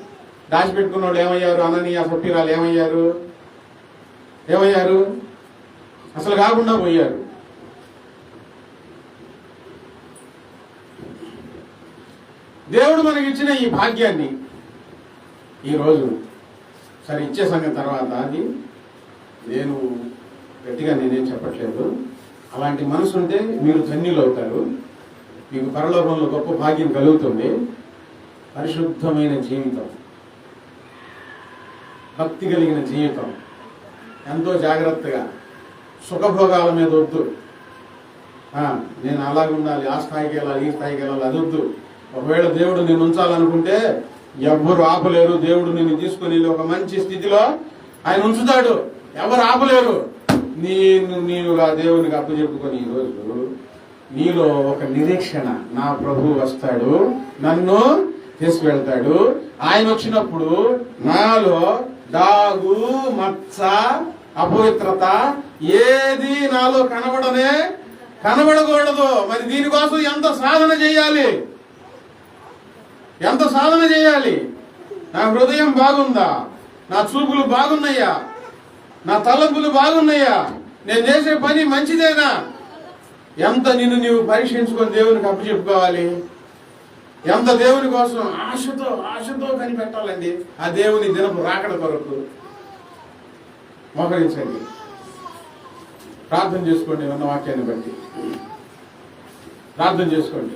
దాచిపెట్టుకున్న వాళ్ళు ఏమయ్యారు? అననీయ సఫీరాలు ఏమయ్యారు? ఏమయ్యారు? అసలు కాకుండా పోయారు. దేవుడు మనకి ఇచ్చిన ఈ భాగ్యాన్ని ఈరోజు సరే ఇచ్చే సంగతి తర్వాత అది నేను గట్టిగా నేనేం చెప్పట్లేదు. అలాంటి మనసు ఉంటే మీరు ధన్యులు అవుతారు. మీకు పరలోకంలో గొప్ప భాగ్యం కలుగుతుంది. పరిశుద్ధమైన జీవితం, భక్తి కలిగిన జీవితం, ఎంతో జాగ్రత్తగా, సుఖభోగాల మీద వద్దు. నేను అలాగుండాలి, ఆ స్థాయికి వెళ్ళాలి, ఈ స్థాయికి వెళ్ళాలి, అది వద్దు. ఒకవేళ దేవుడు నిన్ను ఉంచాలనుకుంటే ఎవ్వరు ఆపలేరు. దేవుడు నిన్ను తీసుకుని ఒక మంచి స్థితిలో ఆయన ఉంచుతాడు. ఎవరు ఆపలేరు. నీవుగా దేవునికి అప్పచెప్పుకొని ఈరోజు నీలో ఒక నిరీక్షణ, నా ప్రభు వస్తాడు, నన్ను తీసుకువెళ్తాడు. ఆయన వచ్చినప్పుడు నాలో డాగు, మచ్చ, అపవిత్రత ఏది నాలో కనబడకూడదు. మరి దీనికోసం ఎంత సాధన చేయాలి, ఎంత సాధన చేయాలి? నా హృదయం బాగుందా? నా చూపులు బాగున్నాయా? నా తలంపులు బాగున్నాయా? నేను చేసే పని మంచిదేనా? ఎంత నిన్ను నీవు పరీక్షించుకొని దేవునికి అప్పచెప్పుకోవాలి. ఎంత దేవుని కోసం ఆశతో కనిపెట్టాలండి. ఆ దేవుని దినపు రాకడ కొరకు మోకరించండి, ప్రార్థన చేసుకోండి. ఉన్న వాక్యాన్ని బట్టి ప్రార్థన చేసుకోండి.